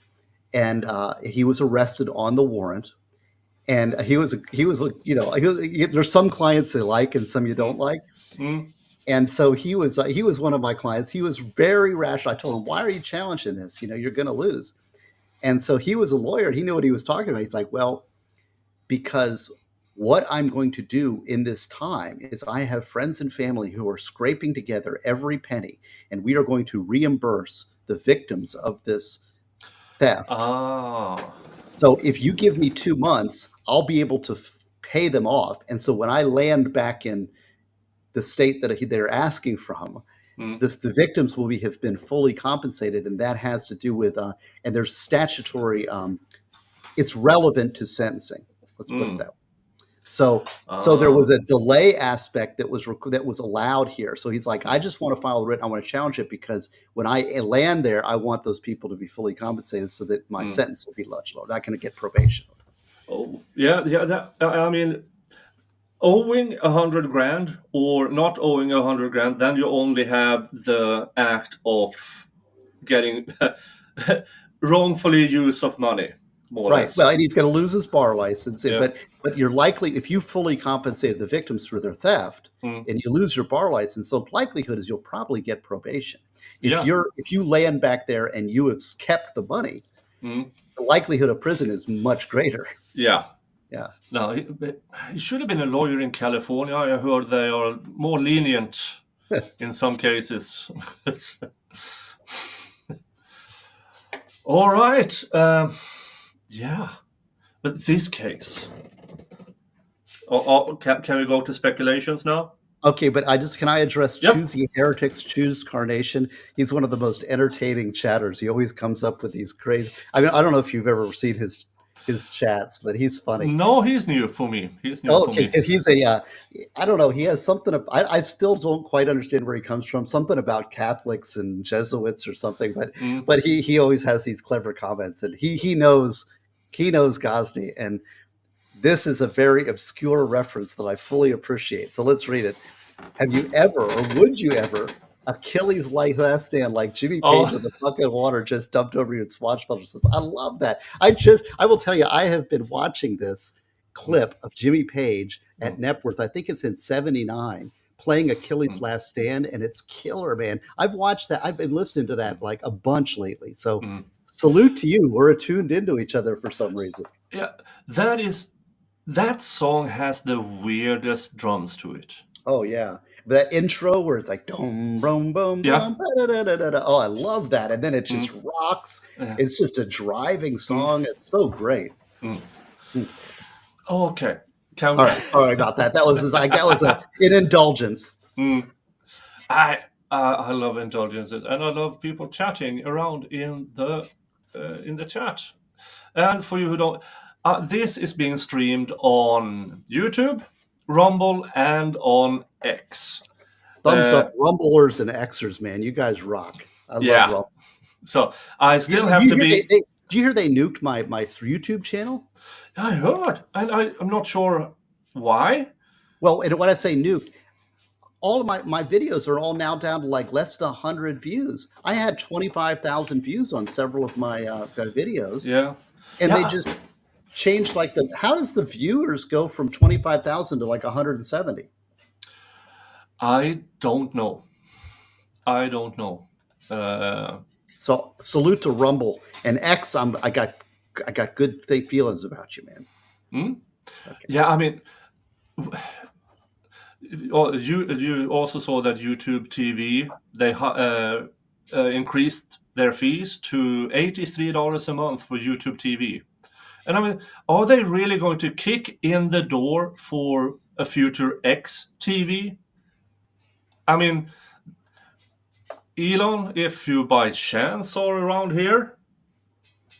and he was arrested on the warrant. And he was there's some clients they like and some you don't like. And so he was one of my clients. He was very rational. I told him, why are you challenging this? You're going to lose. And so he was a lawyer. He knew what he was talking about. He's like, well, because what I'm going to do in this time is I have friends and family who are scraping together every penny, and we are going to reimburse the victims of this theft. Oh. So if you give me 2 months, I'll be able to pay them off. And so when I land back in the state that they're asking from, the victims will have been fully compensated. And that has to do with, and there's statutory, it's relevant to sentencing. Let's put it that way. So there was a delay aspect that was allowed here. So he's like, I just want to file the writ. I want to challenge it because when I land there, I want those people to be fully compensated so that my sentence will be much lower. I'm not going to get probation. Oh, yeah. I mean, owing $100,000 or not owing $100,000, then you only have the act of getting wrongfully use of money. Right. Well, and he's going to lose his bar license, but you're likely, if you fully compensated the victims for their theft and you lose your bar license, the likelihood is you'll probably get probation. If you land back there and you have kept the money, the likelihood of prison is much greater. Yeah. Yeah. No, he should have been a lawyer in California. I heard they are more lenient in some cases. All right. Yeah, but this case. Can we go to speculations now? Okay, but can I address Choosing Heretics, Choose Carnation? He's one of the most entertaining chatters. He always comes up with these crazy. I mean, I don't know if you've ever seen his chats, but he's funny. No, he's new for me. He's new for me. He's I don't know. He has something. I still don't quite understand where he comes from. Something about Catholics and Jesuits or something. But he always has these clever comments, and he knows Gosney, and this is a very obscure reference that I fully appreciate. So let's read it. Have you ever, or would you ever, Achilles' last stand, like Jimmy Page Oh, with a bucket of water just dumped over you in swashbucklers. I love that. I will tell you, I have been watching this clip of Jimmy Page at mm, Networth. I think it's in '79, playing Achilles' mm, Last Stand, and it's killer, man. I've watched that. I've been listening to that mm, like a bunch lately. So mm. salute to you. We're attuned into each other for some reason. Yeah, that song has the weirdest drums to it. Oh yeah, that intro where it's like dum boom boom Yeah. boom. Da-da-da-da-da. Oh, I love that, and then it just Mm, rocks. yeah. It's just a driving Mm, song. It's so great. mm. Hmm. Okay. Can All right, sorry about that. That was an indulgence. Mm. I love indulgences, and I love people chatting around in the chat. And for you who don't, this is being streamed on YouTube, Rumble, and on X. Thumbs up, Rumblers and Xers, man. You guys rock. I love Yeah. Rumble. So I still You, have you to hear be. did you hear they nuked my YouTube channel? I heard, and I'm not sure why. Well, and when I say nuked, all of my videos are all now down to like less than 100 views. I had 25,000 views on several of my videos, Yeah. and they Yeah. just changed like how does the viewers go from 25,000 to like 170? I don't know. I don't know. Uh, So salute to Rumble and X. I got good feelings about you, man. hmm? Okay. Yeah, I mean, you also saw that YouTube TV they increased their fees to $83 a month for YouTube TV, and I mean, are they really going to kick in the door for a future X TV? I mean, Elon, if you by chance are around here,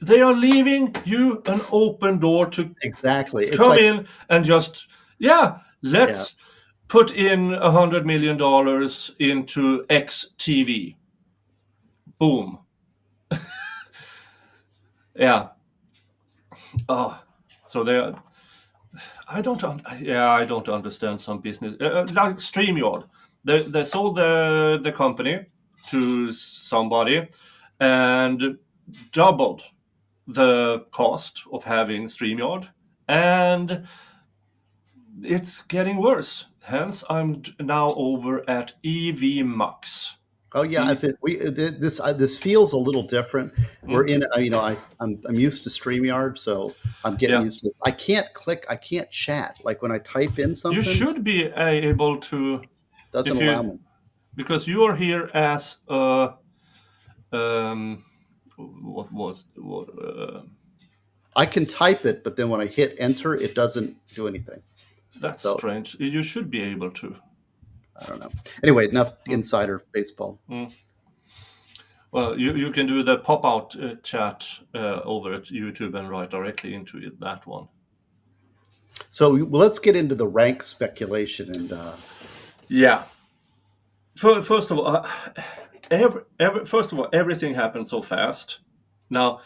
they are leaving you an open door to Exactly. It's come like, in and just, yeah, yeah. let's put in $100 million into X TV. Boom. Yeah. Oh, so they are. I don't understand some business like StreamYard. They sold the company to somebody and doubled the cost of having StreamYard, and it's getting worse. Hence, I'm now over at EV Max. Oh yeah, E- this feels a little different. We're mm, in, I'm used to StreamYard, so I'm getting yeah, used to it. I can't chat. Like when I type in you something, should be able to doesn't if allow you me. because you are here as a what I can type it, but then when I hit enter, it doesn't do anything. that's So strange. You should be able to. I don't know. Anyway, enough Mm, insider baseball. mm. Well, you can do the pop out chat over at YouTube and write directly into it, that one. So let's get into the rank speculation and Yeah. First of all, first of all, everything happened so fast. Now,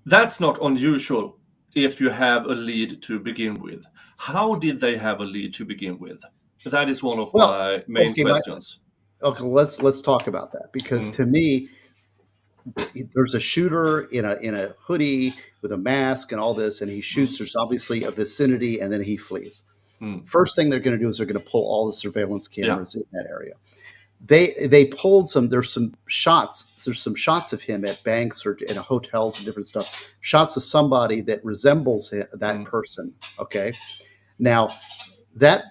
that's not unusual if you have a lead to begin with. How did they have a lead to begin with? That is one of well, my main okay, questions. okay. Let's talk about that because Mm, to me, there's a shooter in a hoodie with a mask and all this, and he mm, shoots. There's obviously a vicinity, and then he flees. mm. First thing they're going to do is they're going to pull all the surveillance Yeah. cameras in that area. They pulled some. There's some shots. There's some shots of him at banks or in hotels and different stuff. Shots of somebody that resembles that Mm, person. Okay, now that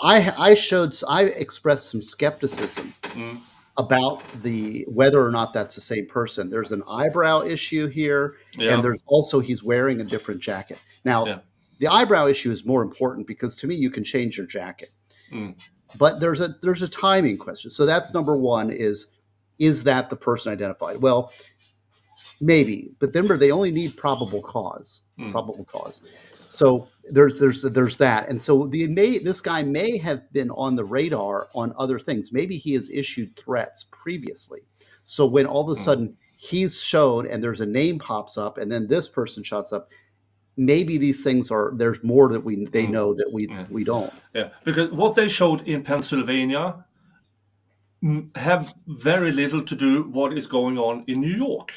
I expressed some skepticism mm. about the whether or not that's the same person. There's an eyebrow issue here, and Yeah. there's also he's wearing a different jacket. Now, Yeah. the eyebrow issue is more important because to me you can change your jacket. Mm, But there's a timing question. So that's number one is that the person identified? Well, maybe, but remember they only need probable cause. mm, Probable cause. So there's that, and so this guy may have been on the radar on other things. Maybe he has issued threats previously. So when all of a mm, sudden he's shown and there's a name pops up, and then this person shots up, maybe these things there's more that they mm. know that Yeah. we don't. Yeah. Because what they showed in Pennsylvania, have very little to do what is going on in New York.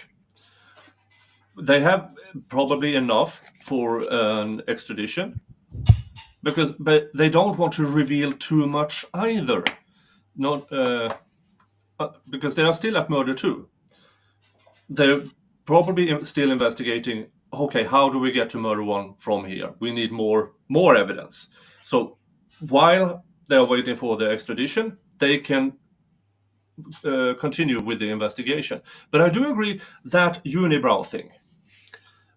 They have probably enough for an extradition, but they don't want to reveal too much either. Not because they are still at murder too. They're probably still investigating. Okay, how do we get to murder one from here? We need more evidence. So while they are waiting for the extradition, they can continue with the investigation. But I do agree that unibrow thing,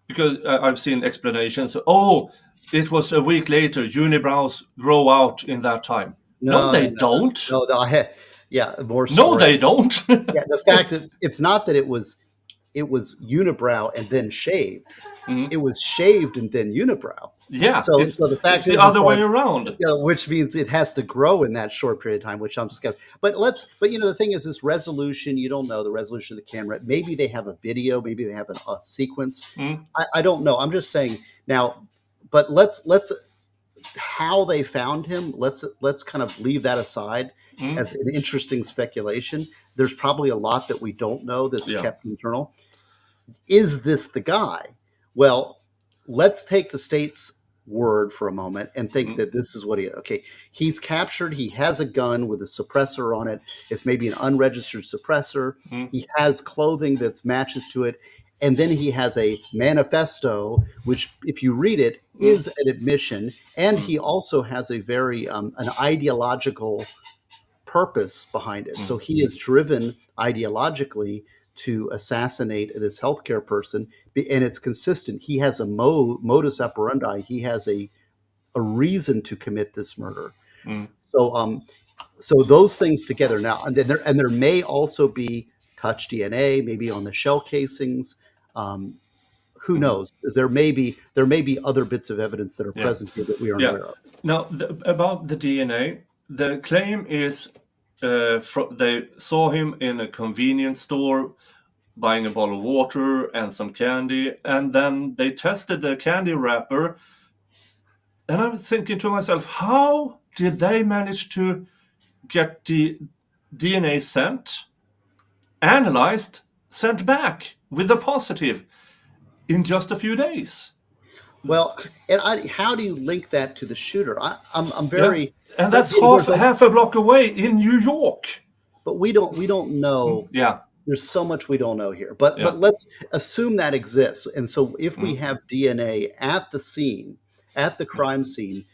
because I've seen explanations. Oh, it was a week later. Unibrows grow out in that time. No, they don't. Yeah, more No, they don't. Yeah, the fact that it's not that it was unibrow and then shaved. It was shaved and then unibrow. Yeah, so the fact it's the other way around. Yeah, which means it has to grow in that short period of time, which I'm skeptical. But the thing is, this resolution, you don't know the resolution of the camera. Maybe they have a video, maybe they have a sequence. I don't know. I'm just saying now. But let's how they found him. Let's kind of leave that aside as an interesting speculation. There's probably a lot that we don't know that's kept internal. Is this the guy? Well, let's take the state's word for a moment and think that this is what he's captured. He has a gun with a suppressor on it. It's maybe an unregistered suppressor. He has clothing that matches to it. And then he has a manifesto, which, if you read it, is an admission. And he also has a very an ideological purpose behind it. So he is driven ideologically to assassinate this healthcare person, and it's consistent. He has a modus operandi. He has a reason to commit this murder. So those things together now, and there may also be touch DNA, maybe on the shell casings. Who knows? There may be other bits of evidence that are present here that we aren't aware of. Now, about the DNA, the claim is they saw him in a convenience store buying a bottle of water and some candy, and then they tested the candy wrapper. And I was thinking to myself, how did they manage to get the DNA analyzed, sent back with a positive in just a few days? Well, and how do you link that to the shooter? I'm very, and that's half a block away in New York. But we don't know. Yeah, there's so much we don't know here. But let's assume that exists. And so if we have DNA at the scene, at the crime scene,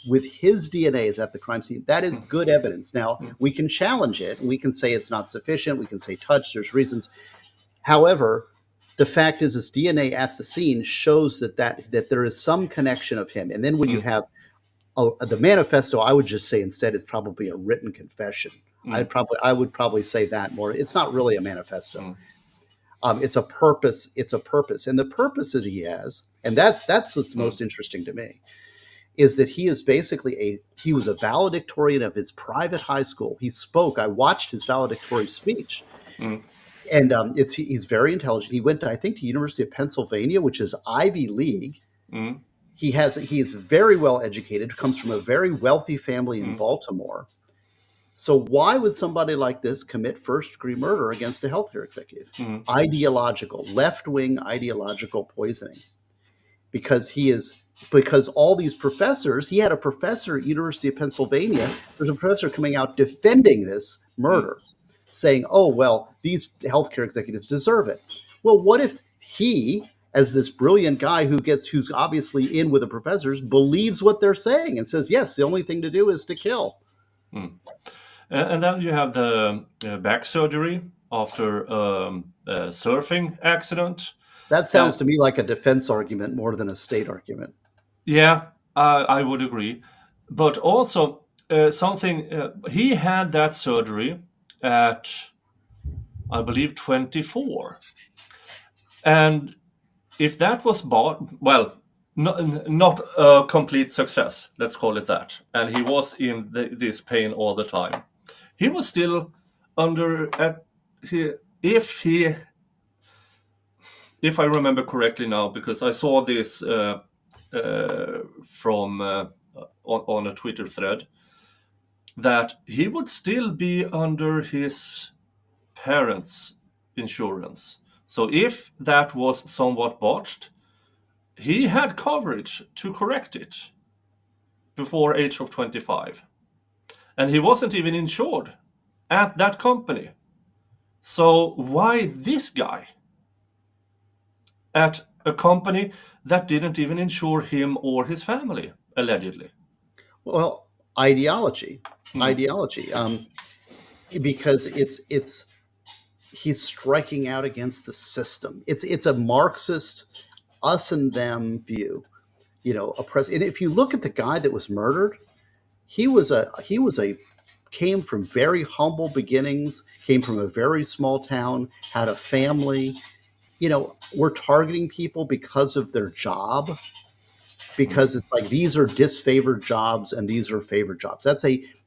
with his DNA is at the crime scene, that is good evidence. Now, we can challenge it. We can say it's not sufficient. We can say touch. There's reasons. However, the fact is, this DNA at the scene shows that there is some connection of him. And then when you have the manifesto, I would just say instead it's probably a written confession. I would probably say that more. It's not really a manifesto. It's a purpose. It's a purpose, and the purpose that he has, and that's what's most interesting to me, is that he is basically he was a valedictorian of his private high school. He spoke. I watched his valedictory speech. And he's very intelligent. He went to, I think, the University of Pennsylvania, which is Ivy League. He is very well educated, comes from a very wealthy family in Baltimore. So why would somebody like this commit first-degree murder against a healthcare executive? Ideological, left-wing ideological poisoning. Because all these professors, he had a professor at University of Pennsylvania, there's a professor coming out defending this murder, saying, oh, well, these healthcare executives deserve it. Well, what if he, as this brilliant guy who's obviously in with the professors, believes what they're saying and says, yes, the only thing to do is to kill. And then you have the back surgery after a surfing accident. That sounds to me like a defense argument more than a state argument. Yeah, I would agree. But also he had that surgery at, I believe, 24. And if that was not a complete success, let's call it that, and he was in this pain all the time, he was still if I remember correctly now, because I saw this from on a Twitter thread, that he would still be under his parents' insurance. So if that was somewhat botched, he had coverage to correct it before age of 25. And he wasn't even insured at that company. So why this guy at a company that didn't even insure him or his family, allegedly? Well, ideology, because he's striking out against the system. It's a Marxist us and them view, and if you look at the guy that was murdered, he came from very humble beginnings, came from a very small town, had a family. We're targeting people because of their job, because it's like these are disfavored jobs and these are favored jobs.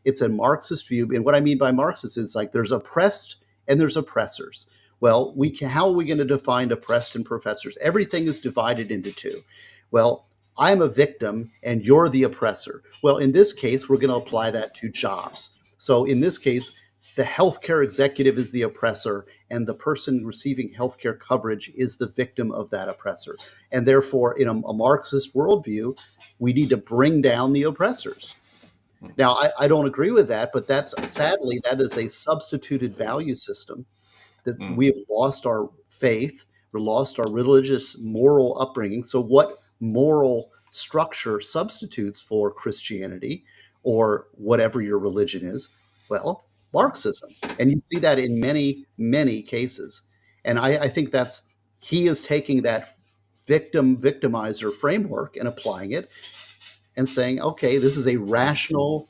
It's a Marxist view. And what I mean by Marxist is like there's oppressed and there's oppressors. Well, how are we going to define oppressed and oppressors? Everything is divided into two. Well, I'm a victim and you're the oppressor. Well, in this case, we're going to apply that to jobs. So in this case, the healthcare executive is the oppressor and the person receiving healthcare coverage is the victim of that oppressor. And therefore, in a Marxist worldview, we need to bring down the oppressors. Now, I don't agree with that, but sadly, that is a substituted value system. We have lost our faith, we lost our religious moral upbringing. So what moral structure substitutes for Christianity or whatever your religion is? Well, Marxism. And you see that in many, many cases. And I think he is taking that victimizer framework and applying it and saying, okay, this is a rational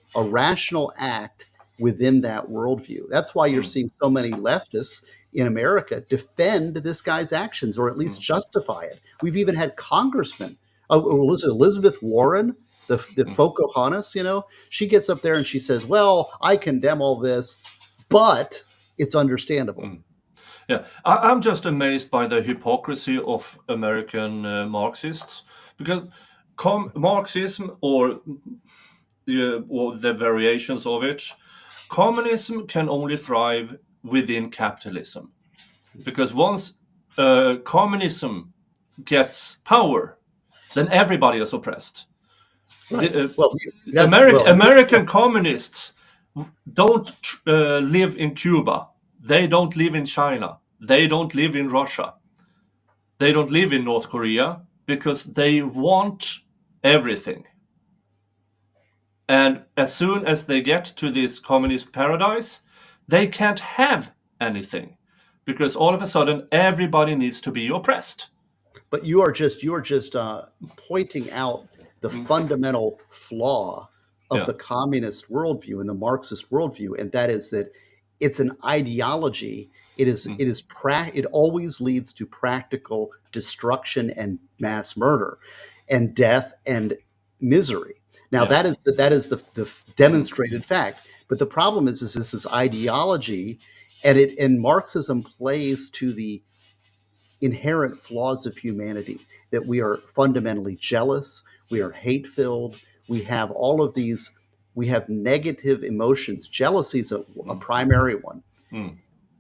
act within that worldview. That's why you're seeing so many leftists in America defend this guy's actions, or at least justify it. We've even had congressmen, Elizabeth Warren, the Pocahontas, she gets up there and she says, well, I condemn all this, but it's understandable. Yeah, I'm just amazed by the hypocrisy of American Marxists, because Marxism or the variations of it, communism can only thrive within capitalism, because once communism gets power, then everybody is oppressed. Right. American communists don't live in Cuba. They don't live in China. They don't live in Russia. They don't live in North Korea because they want everything. And as soon as they get to this communist paradise, they can't have anything because all of a sudden everybody needs to be oppressed. But you are just pointing out the fundamental flaw of the communist worldview and the Marxist worldview, and that is that it's an ideology. It always leads to practical destruction and mass murder, and death and misery. Now that is the demonstrated fact. But the problem is this is ideology, and Marxism plays to the inherent flaws of humanity, that we are fundamentally jealous, we are hate-filled, we have all of these, we have negative emotions. Jealousy is a primary one.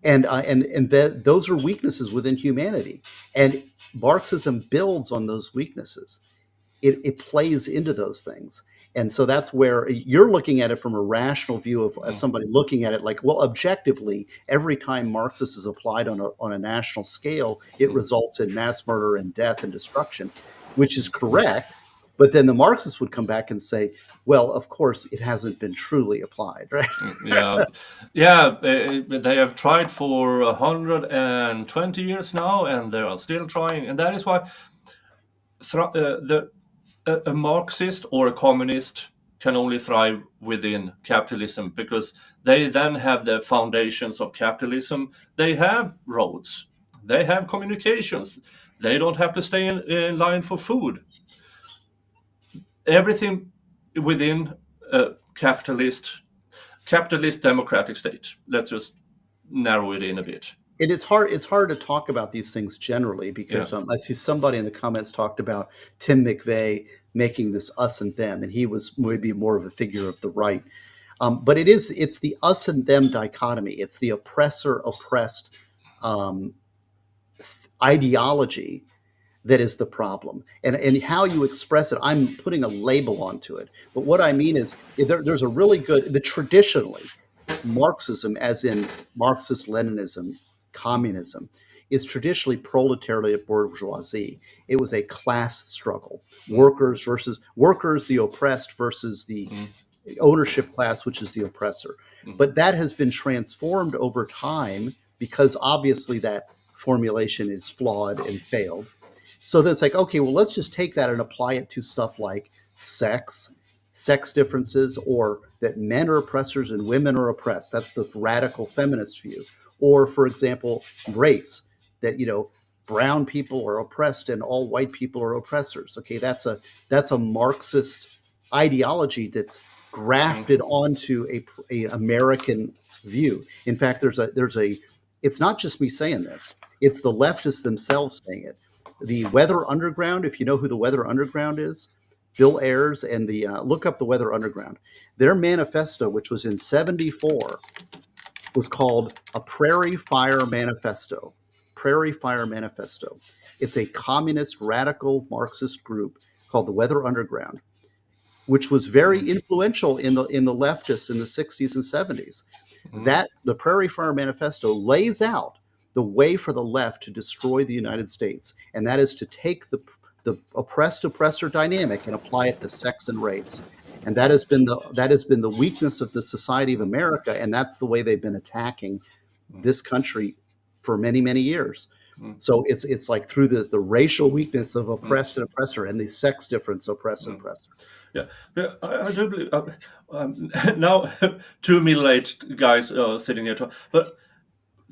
And those are weaknesses within humanity. And Marxism builds on those weaknesses. It plays into those things. And so that's where you're looking at it from a rational view of somebody looking at it like, well, objectively, every time Marxist is applied on a national scale, it results in mass murder and death and destruction, which is correct. But then the Marxists would come back and say, well, of course, it hasn't been truly applied, right? They have tried for 120 years now, and they are still trying. And that is why a Marxist or a communist can only thrive within capitalism, because they then have the foundations of capitalism. They have roads, they have communications, they don't have to stay in line for food. Everything within a capitalist democratic state. Let's just narrow it in a bit. And it's hard to talk about these things generally, because I see somebody in the comments talked about Tim McVeigh making this us and them, and he was maybe more of a figure of the right. But it's the us and them dichotomy. It's the oppressor oppressed um, ideology that is the problem, and how you express it. I'm putting a label onto it, but what I mean is there's a really good traditionally Marxism, as in Marxist Leninism, communism, is traditionally proletariat bourgeoisie. It was a class struggle, workers, the oppressed versus the ownership class, which is the oppressor. But that has been transformed over time because obviously that formulation is flawed and failed. So that's like, okay, well, let's just take that and apply it to stuff like sex differences, or that men are oppressors and women are oppressed. That's the radical feminist view. Or, for example, race, that, brown people are oppressed and all white people are oppressors. Okay, that's a Marxist ideology that's grafted onto a American view. In fact, there's a it's not just me saying this, it's the leftists themselves saying it. The Weather Underground, if you know who the Weather Underground is, Bill Ayers and the look up the Weather Underground. Their manifesto, which was in '74, was called a Prairie Fire Manifesto. Prairie Fire Manifesto. It's a communist radical Marxist group called the Weather Underground, which was very influential in the leftists in the '60s and '70s. That the Prairie Fire Manifesto lays out the way for the left to destroy the United States, and that is to take the oppressed oppressor dynamic and apply it to sex and race. And that has been the weakness of the society of America, and that's the way they've been attacking this country for many, many years. So it's like through the racial weakness of oppressed and oppressor, and the sex difference oppressed and oppressor. Yeah, but I do believe now two middle-aged guys sitting here, but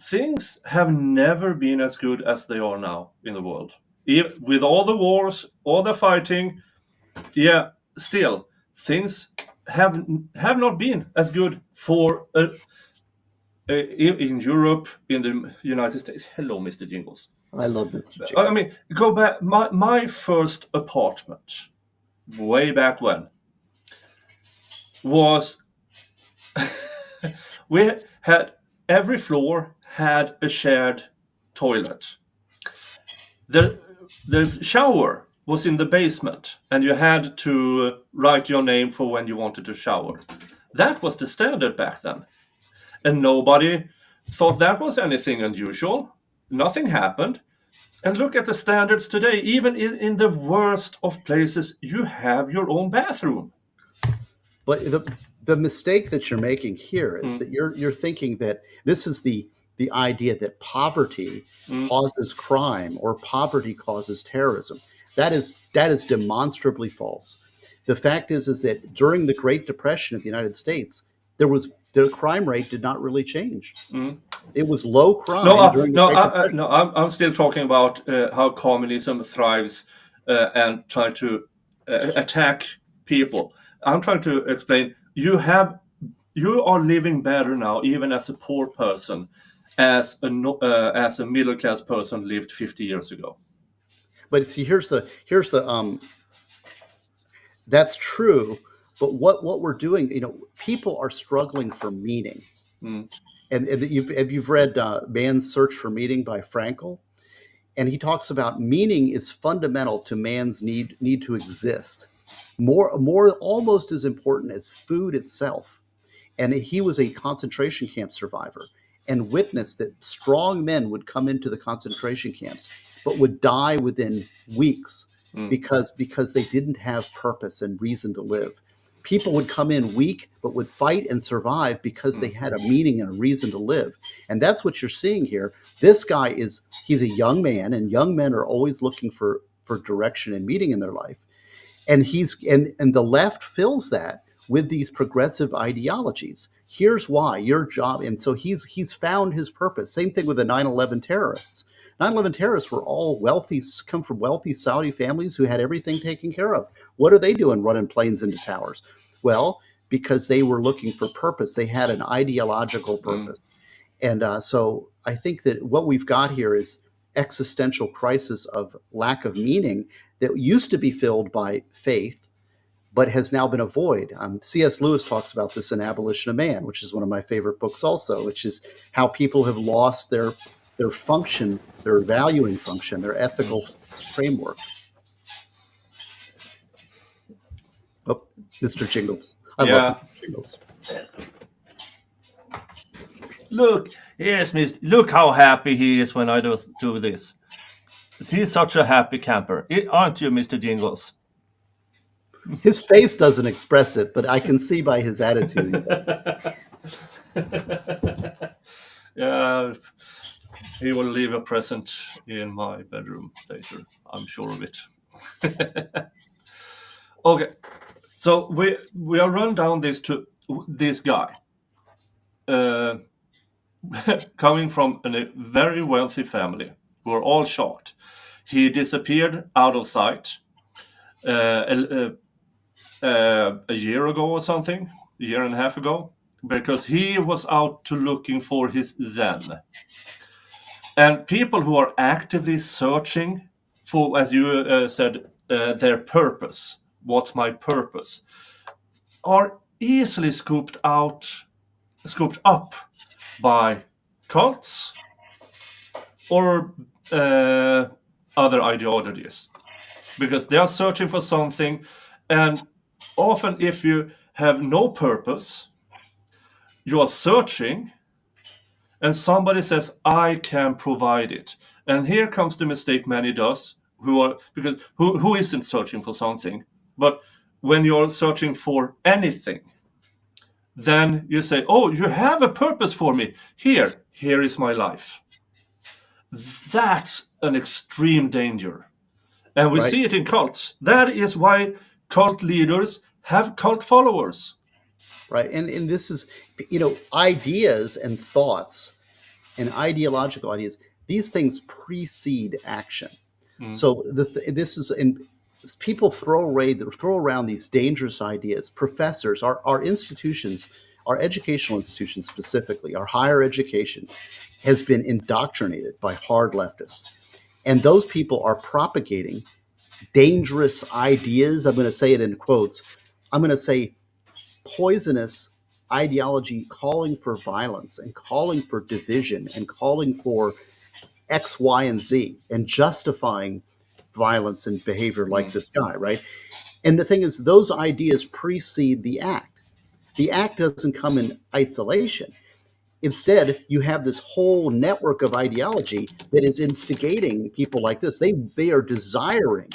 things have never been as good as they are now in the world. With all the wars, all the fighting, yeah, still things have not been as good for in Europe, in the United States. Hello, Mr. Jingles. I love Mr. Jingles. I mean, go back. My first apartment, way back when, was we had every floor had a shared toilet. The shower was in the basement, and you had to write your name for when you wanted to shower. That was the standard back then, and nobody thought that was anything unusual. Nothing happened. And look at the standards today. Even in the worst of places, you have your own bathroom. But the mistake that you're making here is that you're thinking that this is the idea that poverty causes crime or poverty causes terrorism. That is demonstrably false. The fact is that during the Great Depression of the United States, the crime rate did not really change. It was low crime. I'm still talking about how communism thrives and try to attack people. I'm trying to explain. You are living better now, even as a poor person, as a middle class person lived 50 years ago. But see, here's the that's true. But what we're doing, people are struggling for meaning. And you've read Man's Search for Meaning by Frankl, and he talks about meaning is fundamental to man's need to exist, more almost as important as food itself. And he was a concentration camp survivor and witnessed that strong men would come into the concentration camps, but would die within weeks because they didn't have purpose and reason to live. People would come in weak, but would fight and survive because they had a meaning and a reason to live. And that's what you're seeing here. This guy he's a young man, and young men are always looking for direction and meaning in their life. And and the left fills that with these progressive ideologies. Here's why your job. And so he's found his purpose. Same thing with the 9/11 terrorists. 9/11 terrorists were all wealthy, come from wealthy Saudi families who had everything taken care of. What are they doing running planes into towers? Well, because they were looking for purpose. They had an ideological purpose. And so I think that what we've got here is existential crisis of lack of meaning that used to be filled by faith, but has now been a void. C.S. Lewis talks about this in Abolition of Man, which is one of my favorite books also, which is how people have lost their function, their valuing function, their ethical framework. Oh, Mr. Jingles. I love Mr. Jingles. Look, here's Mr. Look how happy he is when I do this. He's such a happy camper. Aren't you, Mr. Jingles? His face doesn't express it, but I can see by his attitude. Yeah, he will leave a present in my bedroom later. I'm sure of it. Okay, so we are run down this guy, coming from a very wealthy family. We're all shocked. He disappeared out of sight a year ago or something, a year and a half ago, because he was out to looking for his Zen. And people who are actively searching for, as you said, their purpose, what's my purpose, are easily scooped up by cults or other ideologies, because they are searching for something. And often if you have no purpose, you are searching and somebody says, I can provide it. And here comes the mistake many does, who isn't searching for something. But when you're searching for anything, then you say, oh, you have a purpose for me. Here is my life. That's an extreme danger. And we see it in cults. That is why cult leaders have cult followers. Right. And this is, ideas and thoughts and ideological ideas, these things precede action. So this is, and people throw around these dangerous ideas. Professors, our institutions, our educational institutions specifically, our higher education has been indoctrinated by hard leftists. And those people are propagating dangerous ideas. I'm going to say it in quotes. I'm going to say poisonous ideology, calling for violence and calling for division and calling for X, Y, and Z, and justifying violence and behavior like this guy, right? And the thing is, those ideas precede the act. The act doesn't come in isolation. Instead, you have this whole network of ideology that is instigating people like this. They are desiring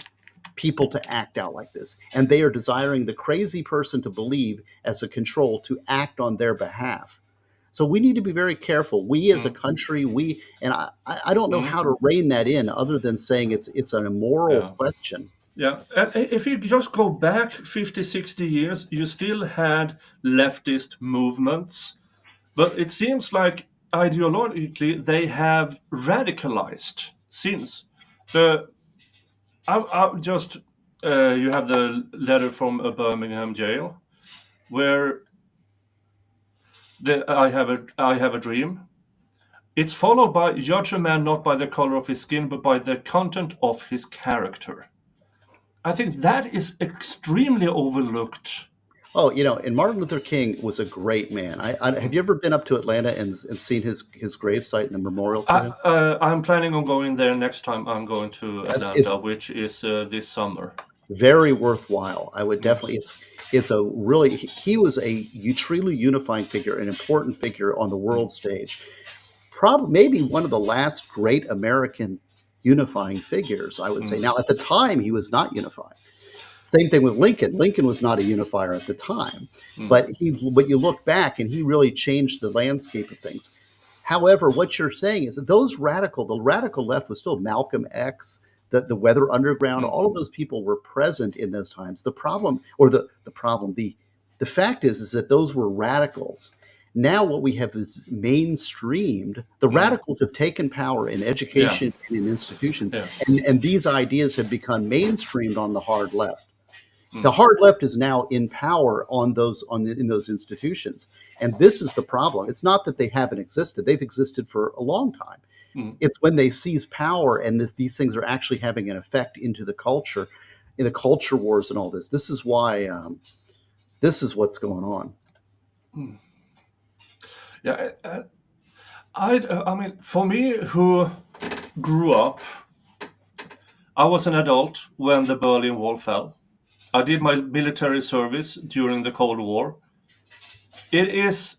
people to act out like this, and they are desiring the crazy person to believe as a control to act on their behalf. So we need to be very careful. We as a country, I don't know how to rein that in other than saying it's an immoral question. Yeah, if you just go back 50, 60 years, you still had leftist movements, but it seems like ideologically they have radicalized since. I just you have the letter from a Birmingham jail where I have a dream. It's followed by judge a man not by the color of his skin, but by the content of his character. I think that is extremely overlooked. Oh, and Martin Luther King was a great man. Have you ever been up to Atlanta and seen his gravesite and the memorial to him? I'm planning on going there next time I'm going to Atlanta, which is this summer. Very worthwhile. I would definitely. It's a really. He was a truly unifying figure, an important figure on the world stage. Probably, maybe one of the last great American unifying figures, I would say. Now, at the time, he was not unifying. Same thing with Lincoln. Lincoln was not a unifier at the time, but you look back and he really changed the landscape of things. However, what you're saying is that the radical left was still Malcolm X, the Weather Underground, all of those people were present in those times. The fact is that those were radicals. Now what we have is mainstreamed. The radicals have taken power in education and in institutions, and these ideas have become mainstreamed on the hard left. The hard left is now in power in those institutions, and this is the problem. It's not that they haven't existed; they've existed for a long time. It's when they seize power and these things are actually having an effect into the culture. in the culture wars and all this. This is why this is what's going on. Yeah, I mean, for me, who grew up, I was an adult when the Berlin Wall fell. I did my military service during the Cold War. It is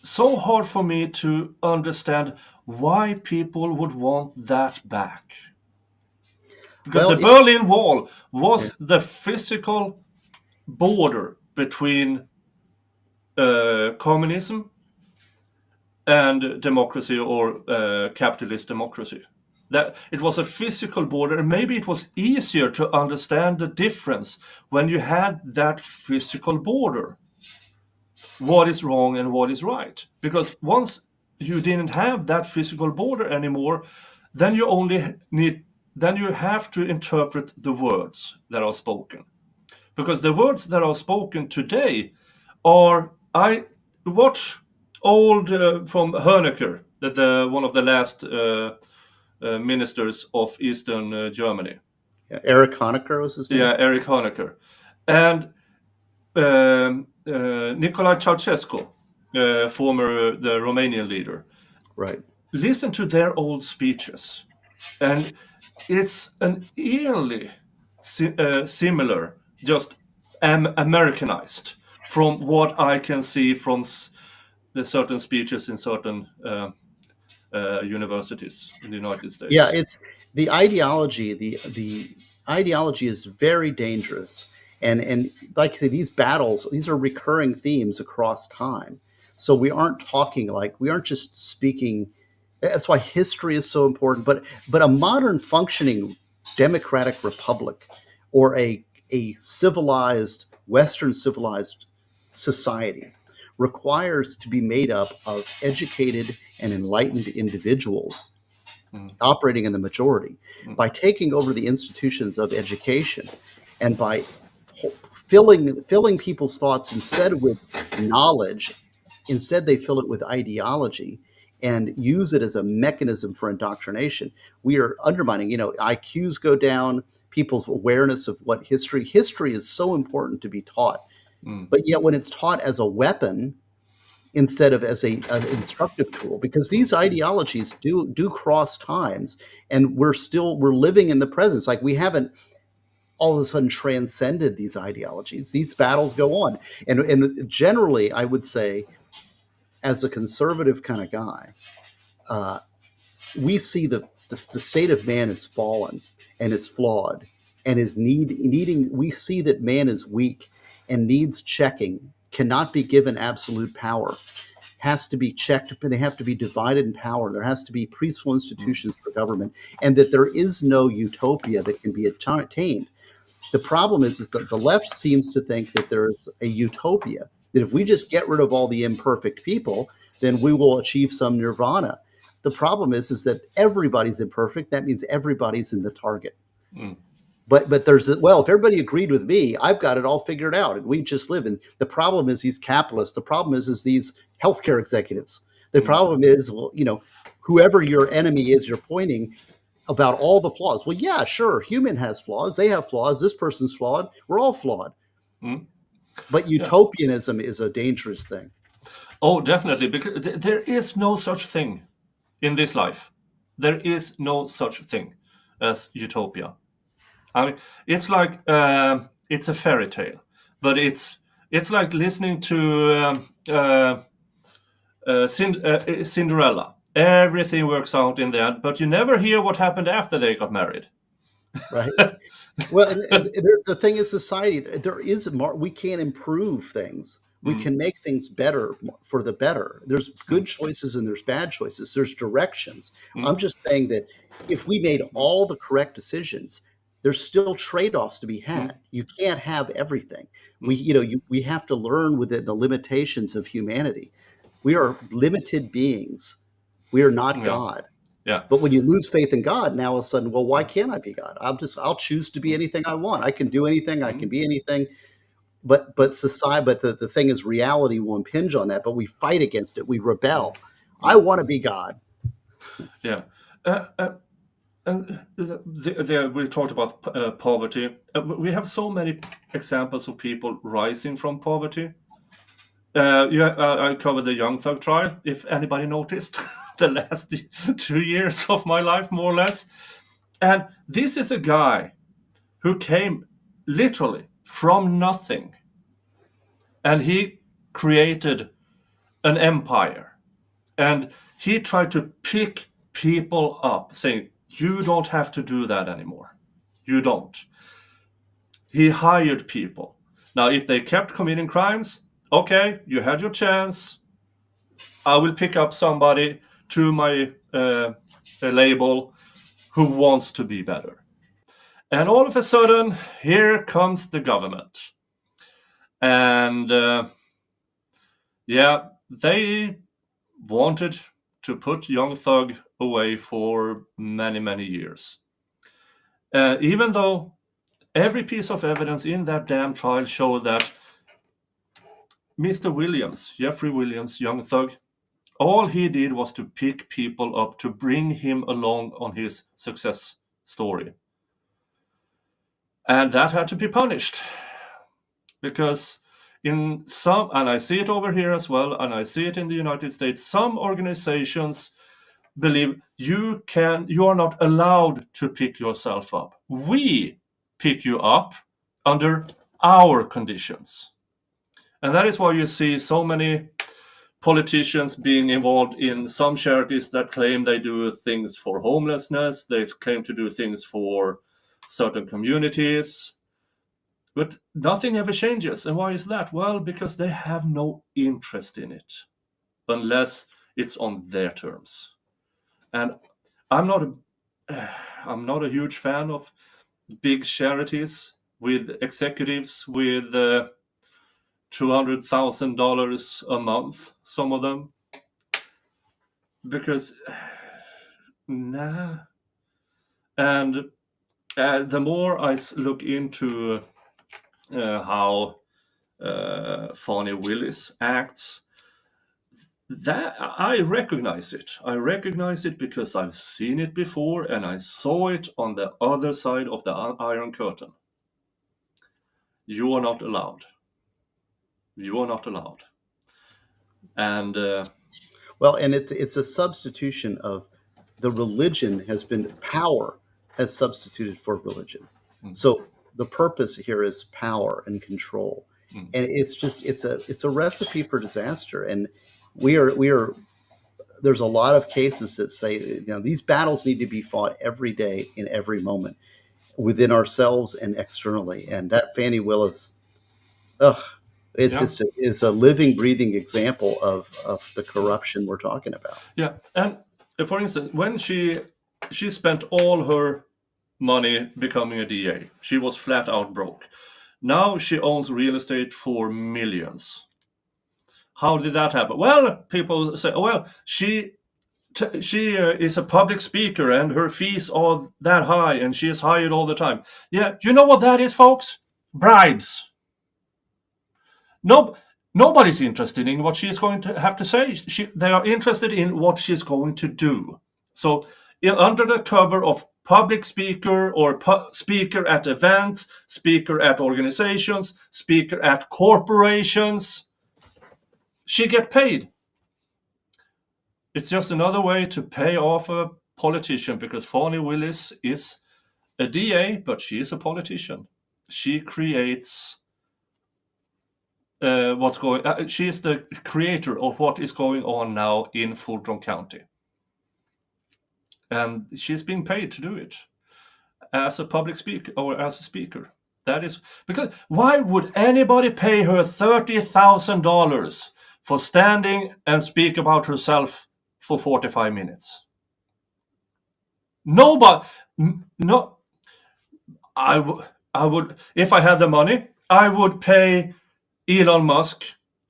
so hard for me to understand why people would want that back. Because Well, the Berlin Wall was yeah. the physical border between communism and democracy, or capitalist democracy. That it was a physical border, and maybe it was easier to understand the difference when you had that physical border. What is wrong and what is right? Because once you didn't have that physical border anymore, then you have to interpret the words that are spoken. Because the words that are spoken today are, I watch old from Honecker, one of the last ministers of Eastern Germany. Yeah, Eric Honecker was his name. Yeah, Eric Honecker. And Nicolae Ceausescu, former the Romanian leader. Right. Listen to their old speeches, and it's an eerily similar, just Americanized from what I can see from the certain speeches in certain universities in the United States. Yeah, it's the ideology. The ideology is very dangerous, and like I say, these battles, these are recurring themes across time. So we aren't just speaking. That's why history is so important. But a modern functioning democratic republic, or a civilized Western civilized society, requires to be made up of educated and enlightened individuals operating in the majority. By taking over the institutions of education and by filling people's thoughts instead with knowledge, instead they fill it with ideology and use it as a mechanism for indoctrination. We are undermining, IQs go down, people's awareness of what history is so important to be taught. But yet when it's taught as a weapon instead of as an instructive tool, because these ideologies do cross times, and we're living in the present. It's like we haven't all of a sudden transcended these ideologies. These battles go on. And generally, I would say, as a conservative kind of guy, we see the state of man is fallen and it's flawed and is needing. We see that man is weak and needs checking, cannot be given absolute power, has to be checked, and they have to be divided in power. There has to be peaceful institutions for government, and that there is no utopia that can be attained. The problem is that the left seems to think that there's a utopia, that if we just get rid of all the imperfect people, then we will achieve some nirvana. The problem is that everybody's imperfect. That means everybody's in the target. But if everybody agreed with me, I've got it all figured out, and we just live. And the problem is these capitalists. The problem is these healthcare executives. The problem is, whoever your enemy is, you're pointing about all the flaws. Well, yeah, sure, human has flaws. They have flaws. This person's flawed. We're all flawed. But utopianism is a dangerous thing. Oh, definitely, because there is no such thing in this life. There is no such thing as utopia. I mean, it's like it's a fairy tale, but it's like listening to Cinderella. Everything works out in the end, but you never hear what happened after they got married. Right. Well, and the thing is, society, we can't improve things. We can make things better for the better. There's good choices and there's bad choices. There's directions. I'm just saying that if we made all the correct decisions, there's still trade-offs to be had. You can't have everything. We have to learn within the limitations of humanity. We are limited beings. We are not God. Yeah. But when you lose faith in God, now all of a sudden, well, why can't I be God? I'll choose to be anything I want. I can do anything. I can be anything. But society. But the thing is, reality will impinge on that. But we fight against it. We rebel. I want to be God. Yeah. we talked about poverty. We have so many examples of people rising from poverty. I covered the Young Thug trial, if anybody noticed, the last 2 years of my life, more or less. And this is a guy who came literally from nothing. And he created an empire. And he tried to pick people up, saying, you don't have to do that anymore. You don't. He hired people. Now, if they kept committing crimes, okay, you had your chance. I will pick up somebody to my label who wants to be better. And all of a sudden, here comes the government. And they wanted to put Young Thug away for many, many years. Even though every piece of evidence in that damn trial showed that Mr. Williams, Jeffrey Williams, Young Thug, all he did was to pick people up to bring him along on his success story. And that had to be punished. Because in some, and I see it over here as well, and I see it in the United States, some organizations believe you are not allowed to pick yourself up. We pick you up under our conditions. And that is why you see so many politicians being involved in some charities that claim they do things for homelessness, they claim to do things for certain communities, but nothing ever changes. And why is that? Well, because they have no interest in it, unless it's on their terms. And I'm not a huge fan of big charities with executives with $200,000 a month, some of them, because nah. And the more I look into how Fani Willis acts, that I recognize it. I recognize it because I've seen it before, and I saw it on the other side of the Iron Curtain. You are not allowed. You are not allowed. And well, and it's a substitution of the religion power has substituted for religion. So the purpose here is power and control. And it's a recipe for disaster. And we are there's a lot of cases that say, these battles need to be fought every day in every moment within ourselves and externally. And that Fani Willis, it's a living, breathing example of the corruption we're talking about. Yeah. And for instance, when she spent all her money becoming a DA, she was flat out broke. Now she owns real estate for millions. How did that happen? Well, people say, she is a public speaker and her fees are that high and she is hired all the time. Yeah, you know what that is, folks? Bribes. Nobody's interested in what she is going to have to say. They are interested in what she's going to do. So under the cover of public speaker or speaker at events, speaker at organizations, speaker at corporations, she get paid. It's just another way to pay off a politician, because Fani Willis is a DA, but she is a politician. She creates she is the creator of what is going on now in Fulton County. And she's being paid to do it as a public speaker or as a speaker. That is because why would anybody pay her $30,000 for standing and speak about herself for 45 minutes? Nobody. No. I would, if I had the money, I would pay Elon Musk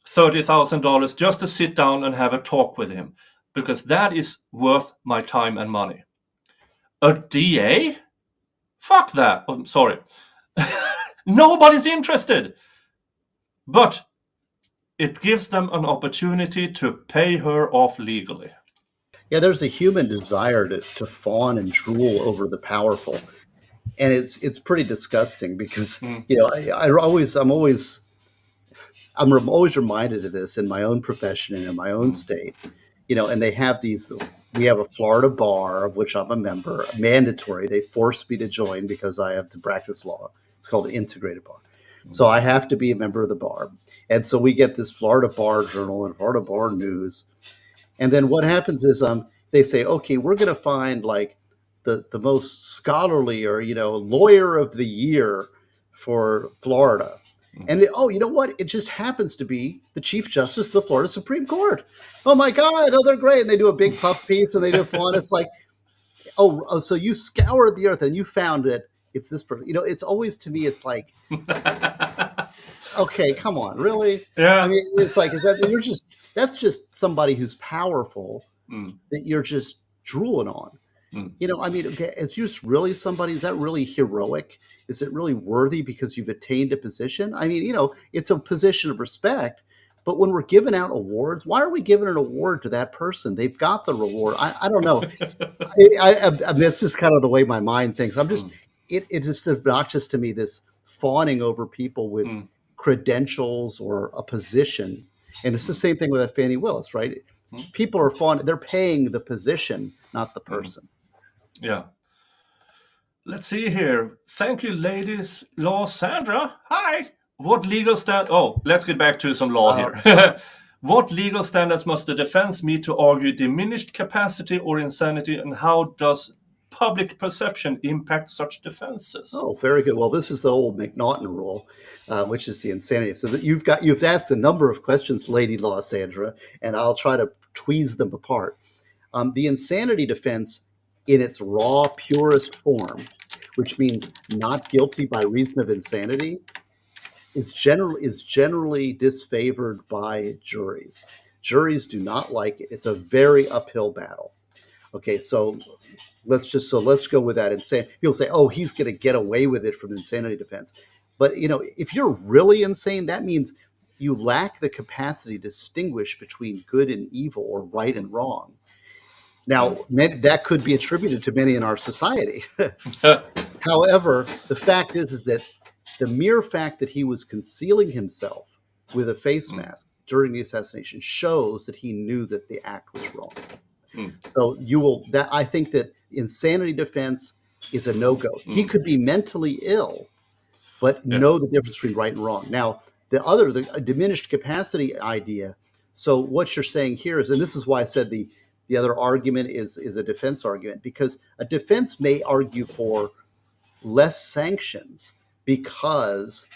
$30,000 just to sit down and have a talk with him, because that is worth my time and money. A DA? Fuck that. I'm sorry. Nobody's interested. But it gives them an opportunity to pay her off legally. Yeah, there's a human desire to fawn and drool over the powerful, and it's pretty disgusting because I'm always reminded of this in my own profession and in my own state, and they have these. We have a Florida bar of which I'm a member, mandatory. They force me to join because I have to practice law. It's called an integrated bar. So I have to be a member of the bar. And so we get this Florida Bar Journal and Florida Bar News. And then what happens is they say, okay, we're going to find like the most scholarly or, lawyer of the year for Florida. And you know what? It just happens to be the Chief Justice of the Florida Supreme Court. Oh my God! Oh, they're great. And they do a big puff piece and they do fun. It's like, so you scoured the earth and you found it. It's this person. It's always to me. It's like, okay, come on, really? Yeah. I mean, it's like that's just somebody who's powerful that you're just drooling on. I mean, okay, is you really somebody? Is that really heroic? Is it really worthy because you've attained a position? I mean, it's a position of respect. But when we're giving out awards, why are we giving an award to that person? They've got the reward. I don't know. I mean, it's just kind of the way my mind thinks. It is obnoxious to me, this fawning over people with credentials or a position. And it's the same thing with that Fannie Willis, right? People are fawning. They're paying the position, not the person. Yeah. Let's see here. Thank you, ladies. Law Sandra. Hi. What legal let's get back to some law here. What legal standards must the defense meet to argue diminished capacity or insanity, and how does public perception impact such defenses? Oh, very good. Well, this is the old McNaughton rule, which is the insanity. So that you've asked a number of questions, Lady Law Sandra, and I'll try to tweeze them apart. The insanity defense, in its raw, purest form, which means not guilty by reason of insanity, is generally disfavored by juries. Juries do not like it. It's a very uphill battle. Okay, so let's go with that and say, people say, oh, he's going to get away with it from insanity defense. But if you're really insane, that means you lack the capacity to distinguish between good and evil or right and wrong. Now, that could be attributed to many in our society. However, the fact is that the mere fact that he was concealing himself with a face mask during the assassination shows that he knew that the act was wrong. So I think that insanity defense is a no-go. He could be mentally ill, but know the difference between right and wrong. Now, the diminished capacity idea. So what you're saying here is, and this is why I said the other argument is a defense argument, because a defense may argue for less sanctions because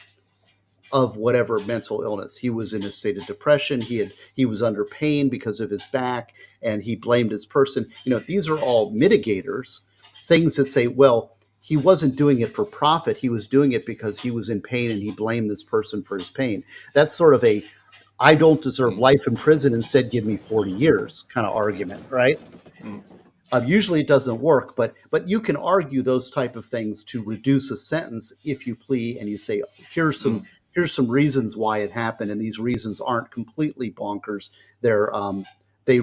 of whatever mental illness. He was in a state of depression. He was under pain because of his back, and he blamed his person. These are all mitigators, things that say, well, he wasn't doing it for profit. He was doing it because he was in pain and he blamed this person for his pain. That's sort of a, I don't deserve life in prison, instead give me 40 years kind of argument, right? Usually it doesn't work, but you can argue those type of things to reduce a sentence if you plea and you say, here's some reasons why it happened, and these reasons aren't completely bonkers. They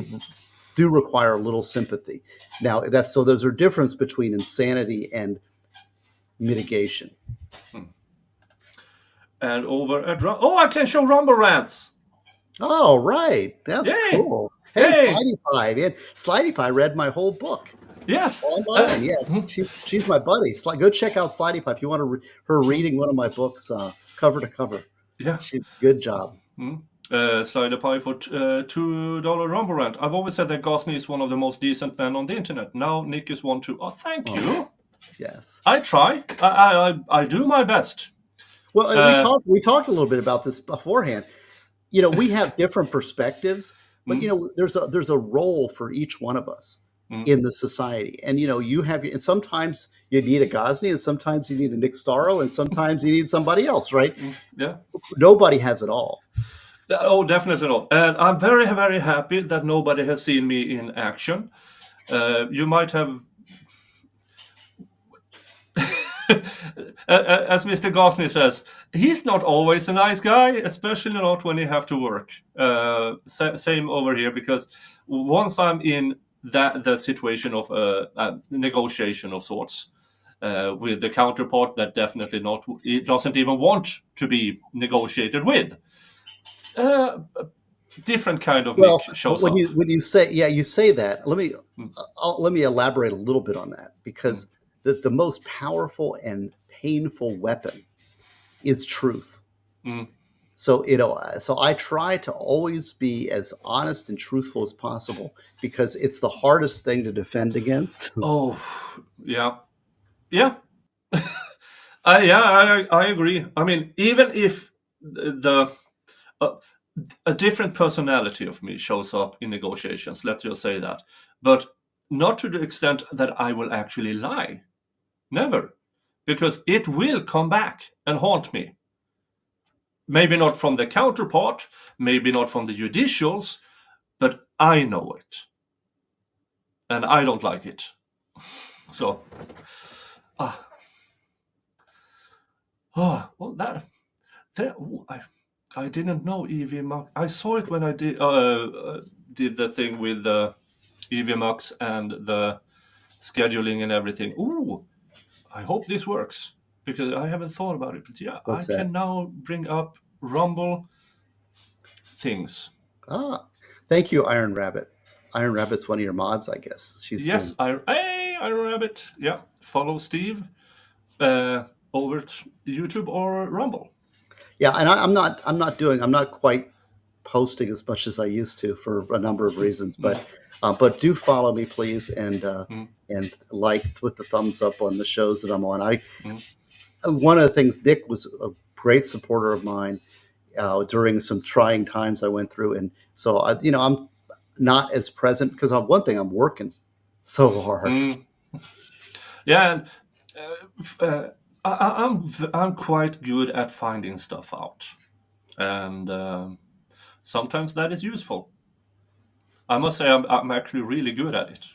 do require a little sympathy. Now, there's a difference between insanity and mitigation. And over at I can show Rumble Rants. Oh, right. That's cool. Hey, Slidey Pie. Man, Slidey Pie read my whole book. Yeah. Online. Yeah. She's my buddy. Go check out Slidey Pie if you want her reading one of my books cover to cover. Yeah. Good job. Slidey Pie for $2 Rumble Rant. I've always said that Gosney is one of the most decent men on the internet. Now Nick is one too. Oh, thank you. Yes. I try. I do my best. Well, we talked a little bit about this beforehand. We have different perspectives, but there's a role for each one of us in the society, and you have, and sometimes you need a Gosney, and sometimes you need a Nick Starro, and sometimes you need somebody else, right? Yeah. Nobody has it all. Oh, definitely not. And I'm very, very happy that nobody has seen me in action. You might have. As Mr. Gosney says, he's not always a nice guy, especially not when you have to work. Same over here, because once I'm in the situation of a negotiation of sorts with the counterpart that definitely it doesn't even want to be negotiated with. Different kind of Well, Nick shows when up. you say you say that, let me elaborate a little bit on that, because the most powerful and painful weapon is truth. So so I try to always be as honest and truthful as possible, because it's the hardest thing to defend against. Oh, yeah. I agree. I mean, even if a different personality of me shows up in negotiations, let's just say that, but not to the extent that I will actually lie. Never. Because it will come back and haunt me. Maybe not from the counterpart, maybe not from the judicials, but I know it. And I don't like it. So, well, I didn't know EV I saw it when I did the thing with the EVMux and the scheduling and everything. Ooh, I hope this works, because I haven't thought about it. But yeah, What's I that? can now bring up Rumble things. Thank you, Iron Rabbit. Iron Rabbit's one of your mods, I guess. Yes, Iron Rabbit. Yeah, follow Steve over at YouTube or Rumble. Yeah, and I'm not quite posting as much as I used to for a number of reasons, but do follow me, please, and like with the thumbs up on the shows that I'm on. One of the things, Nick was a great supporter of mine during some trying times I went through, and so I'm not as present because one thing, I'm working so hard. Yeah, and I'm quite good at finding stuff out, and sometimes that is useful. I must say I'm actually really good at it.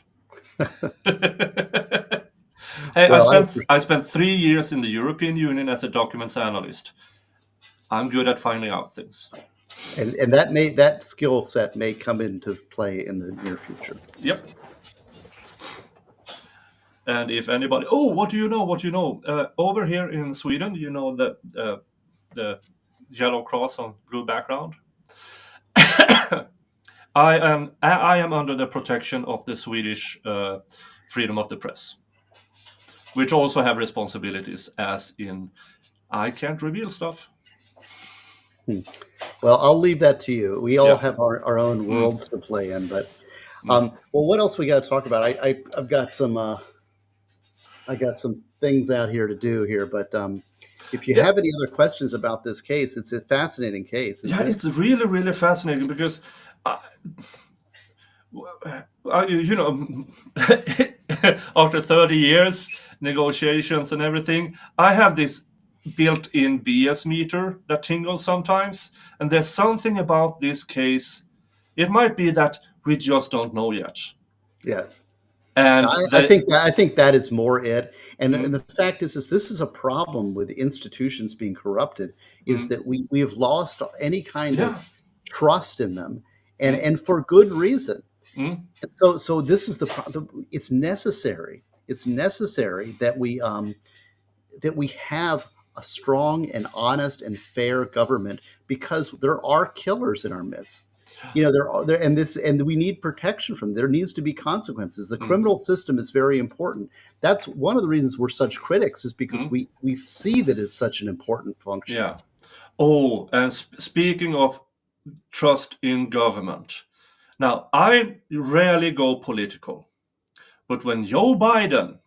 Hey, Well, I spent 3 years in the European Union as a documents analyst. I'm good at finding out things. And that skill set may come into play in the near future. Yep. And if anybody, what do you know? Over here in Sweden, you know the yellow cross on blue background. I am under the protection of the Swedish freedom of the press, which also have responsibilities, as in I can't reveal stuff. Well, I'll leave that to you. We all have our own worlds to play in, but well, what else we got to talk about? I've got some I got some things out here to do here, but if you have any other questions about this case, it's a fascinating case. It's really, really fascinating, because after 30 years, negotiations and everything, I have this built-in BS meter that tingles sometimes, and there's something about this case. It might be that we just don't know yet. Yes. And I think that is more it. And the fact is this is a problem with institutions being corrupted, is that we have lost any kind of trust in them, and for good reason. And so this is it's necessary. It's necessary that we have a strong and honest and fair government, because there are killers in our midst. And we need protection from them. There needs to be consequences. The criminal system is very important. That's one of the reasons we're such critics, is because we see that it's such an important function. Yeah. Oh, and speaking of trust in government, now I rarely go political, but when Joe Biden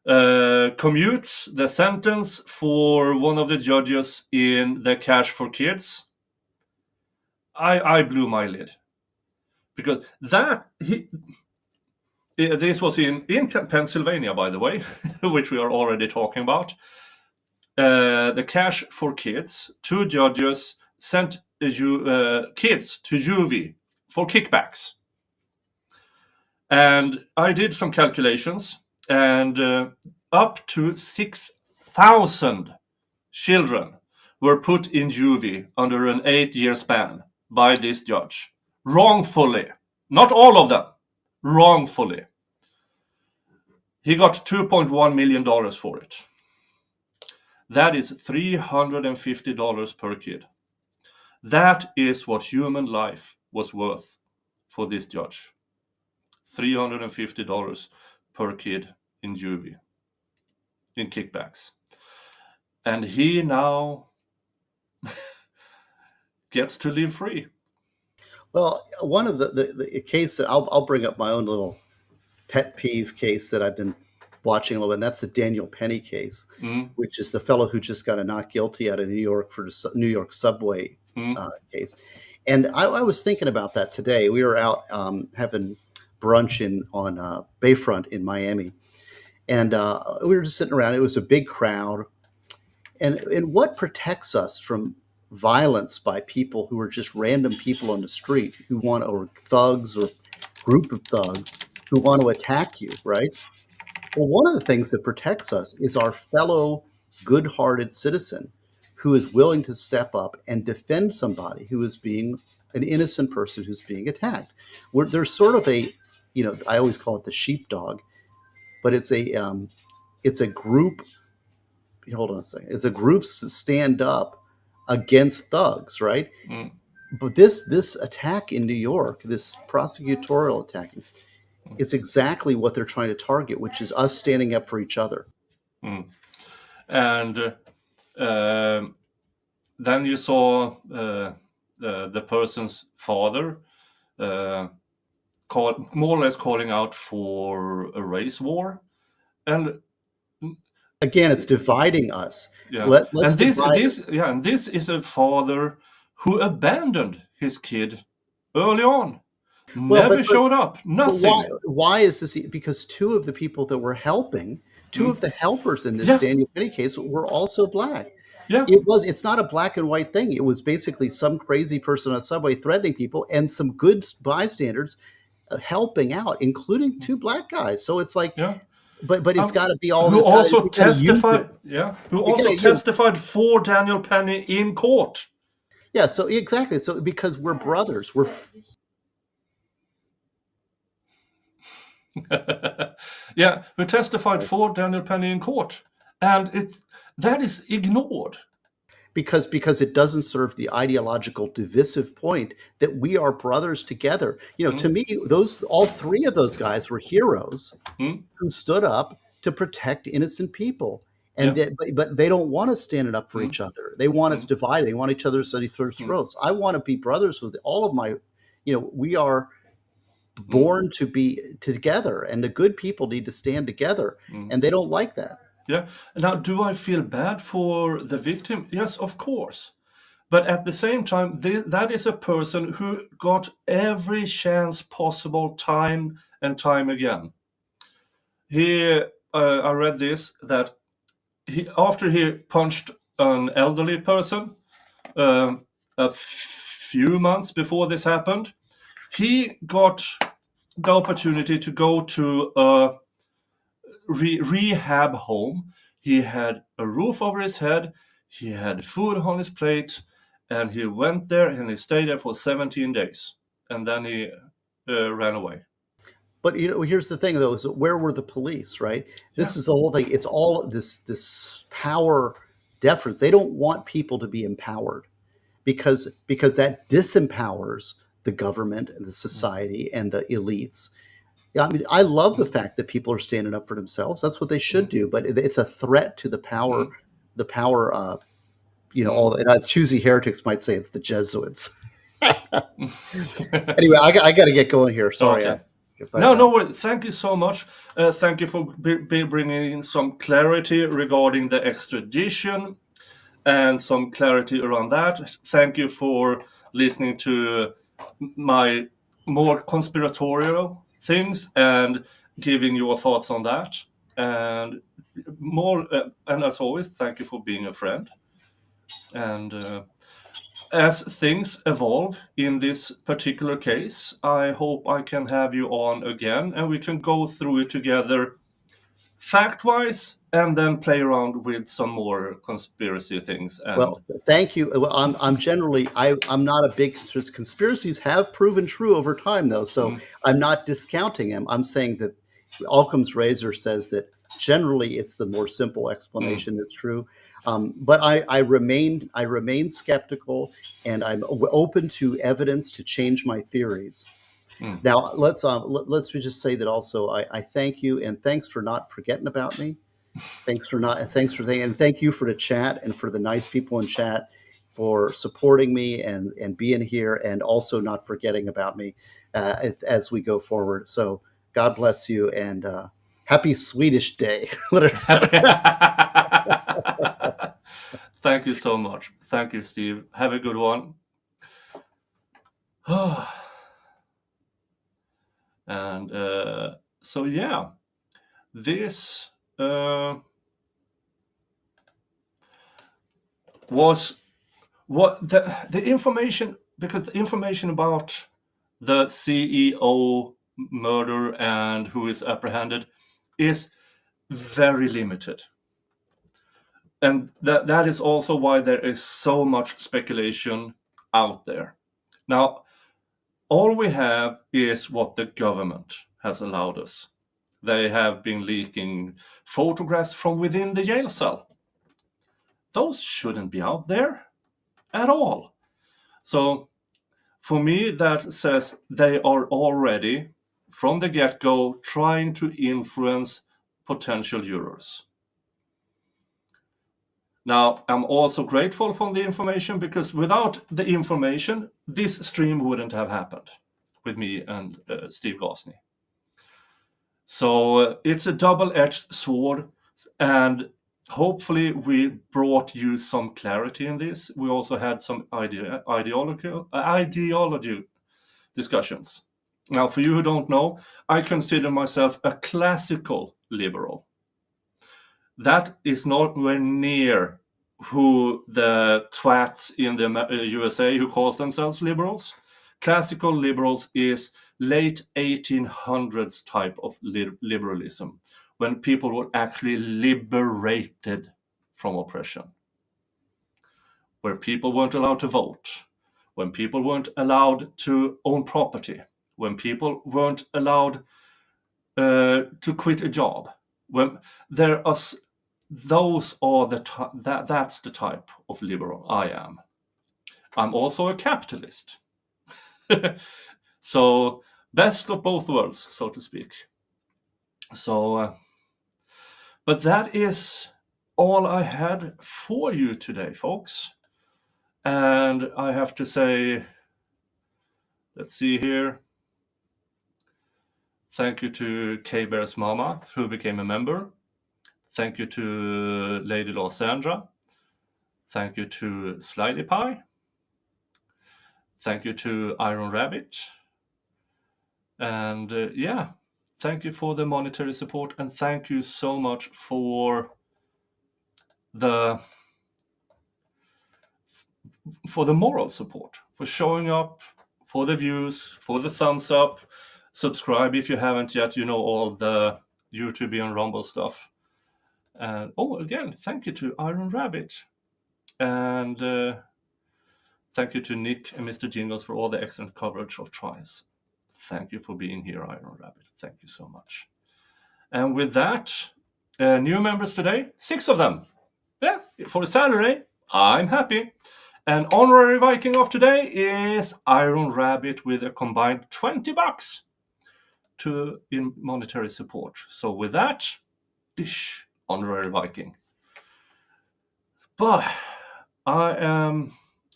commutes the sentence for one of the judges in the Cash for Kids, I blew my lid, because this was in Pennsylvania, by the way, which we are already talking about. The Cash for Kids, 2 judges sent kids to juvie for kickbacks. And I did some calculations, and up to 6,000 children were put in juvie under an 8-year span by this judge, wrongfully. Not all of them, wrongfully. He got $2.1 million for it. That is $350 per kid. That is what human life was worth for this judge. $350 per kid in juvie, in kickbacks. And he now gets to live free. Well, one of the case that I'll bring up my own little pet peeve case that I've been watching a little bit, and that's the Daniel Penny case, which is the fellow who just got a not guilty out of New York for the New York subway case. And I was thinking about that today. We were out having brunch on Bayfront in Miami, and we were just sitting around. It was a big crowd, and what protects us from violence by people who are just random people on the street who want, or thugs or group of thugs who want to attack you, right? Well, one of the things that protects us is our fellow good-hearted citizen who is willing to step up and defend somebody who is being an innocent person who's being attacked. There's sort of a, I always call it the sheepdog, but it's a group. Hold on a second. It's a group to stand up against thugs, right? But this attack in New York, this prosecutorial attack, it's exactly what they're trying to target, which is us standing up for each other. And then you saw the person's father more or less calling out for a race war. And again, it's dividing us. Yeah. And this is a father who abandoned his kid early on. Never showed up. Nothing. Why is this? Because two of the people that were helping, two of the helpers in this Daniel Penny case were also black. Yeah. It's not a black and white thing. It was basically some crazy person on a subway threatening people and some good bystanders helping out, including two black guys. So it's like, but it's got to be all. Who also testified? Who also testified for Daniel Penny in court. Yeah. So exactly. So because we're brothers, we're. Who testified for Daniel Penny in court, and that is ignored because it doesn't serve the ideological divisive point that we are brothers together. To me, all three of those guys were heroes who stood up to protect innocent people, and but they don't want us standing up for each other. They want us divided. They want each other's throats. I want to be brothers with all of my. We are born to be together, and the good people need to stand together, and they don't like that. Yeah. Now, do I feel bad for the victim? Yes, of course. But at the same time, that is a person who got every chance possible time and time again. I read this, that after he punched an elderly person a few months before this happened, he got the opportunity to go to a rehab home. He had a roof over his head, he had food on his plate, and he went there and he stayed there for 17 days. And then he ran away. But here's the thing, though: is where were the police? Right? This is the whole thing. It's all this power deference. They don't want people to be empowered because that disempowers the government and the society and the elites. I mean, I love the fact that people are standing up for themselves. That's what they should do. But it's a threat to the power. The power. All the choosy heretics might say it's the Jesuits. Anyway, I got to get going here. Sorry. Okay. No. Thank you so much. Thank you for bringing in some clarity regarding the extradition and some clarity around that. Thank you for listening to my more conspiratorial things and giving your thoughts on that. And and as always, thank you for being a friend. And as things evolve in this particular case, I hope I can have you on again and we can go through it together fact-wise, and then play around with some more conspiracy things. And Well, thank you. Well, I'm generally I'm not a big conspiracies have proven true over time though, so I'm not discounting them. I'm saying that Occam's razor says that generally it's the more simple explanation that's true. But I remain skeptical, and I'm open to evidence to change my theories. Now let's just say that also I thank you, and thanks for not forgetting about me. And thank you for the chat and for the nice people in chat for supporting me and being here, and also not forgetting about me as we go forward. So God bless you, and happy Swedish Day. Thank you so much. Thank you, Steve. Have a good one. And so yeah, this was what the information, because the information about the CEO murder and who is apprehended is very limited. And that is also why there is so much speculation out there. Now, all we have is what the government has allowed us. They have been leaking photographs from within the jail cell. Those shouldn't be out there at all. So for me, that says they are already, from the get-go, trying to influence potential jurors. Now, I'm also grateful for the information, because without the information, this stream wouldn't have happened with me and Steve Gosney. So it's a double-edged sword, and hopefully we brought you some clarity in this. We also had some ideology discussions. Now, for you who don't know, I consider myself a classical liberal. That is nowhere near who the twats in the USA who calls themselves liberals. Classical liberals is late 1800s type of liberalism, when people were actually liberated from oppression, where people weren't allowed to vote, when people weren't allowed to own property, when people weren't allowed to quit a job. When there are those are that's the type of liberal I am. I'm also a capitalist. So best of both worlds, so to speak. So, but that is all I had for you today, folks. And I have to say, let's see here. Thank you to K-Bear's mama, who became a member. Thank you to Lady Law Sandra. Thank you to Slightly Pie. Thank you to Iron Rabbit. And yeah, thank you for the monetary support, and thank you so much for the moral support, for showing up, for the views, for the thumbs up. Subscribe if you haven't yet, you know, all the YouTube and Rumble stuff. And again, thank you to Iron Rabbit. And thank you to Nick and Mr. Jingles for all the excellent coverage of trials. Thank you for being here, Iron Rabbit. Thank you so much. And with that, new members today, 6 of them. Yeah, for a Saturday, I'm happy. And honorary Viking of today is Iron Rabbit with a combined $20 in monetary support. So with that, dish, honorary Viking. But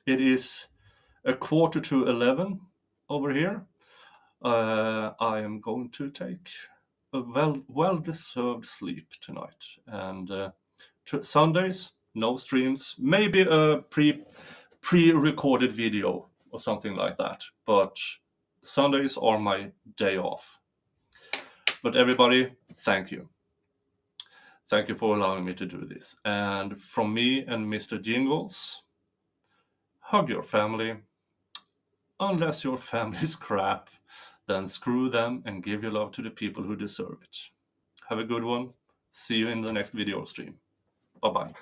it is 11:15 over here. I am going to take a well-deserved sleep tonight. And Sundays, no streams, maybe a pre-recorded video or something like that. But Sundays are my day off. But everybody, thank you. Thank you for allowing me to do this. And from me and Mr. Jingles, hug your family. Unless your family's crap, then screw them and give your love to the people who deserve it. Have a good one. See you in the next video stream. Bye-bye.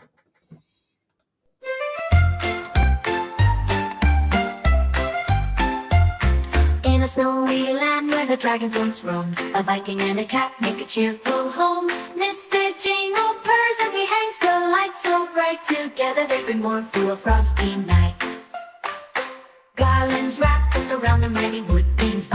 In a snowy land where the dragons once roamed, a Viking and a cat make a cheerful home. Mr. Jingle purrs as he hangs the lights so bright. Together they bring warmth through a frosty night. Garlands wrapped around the many wood beams.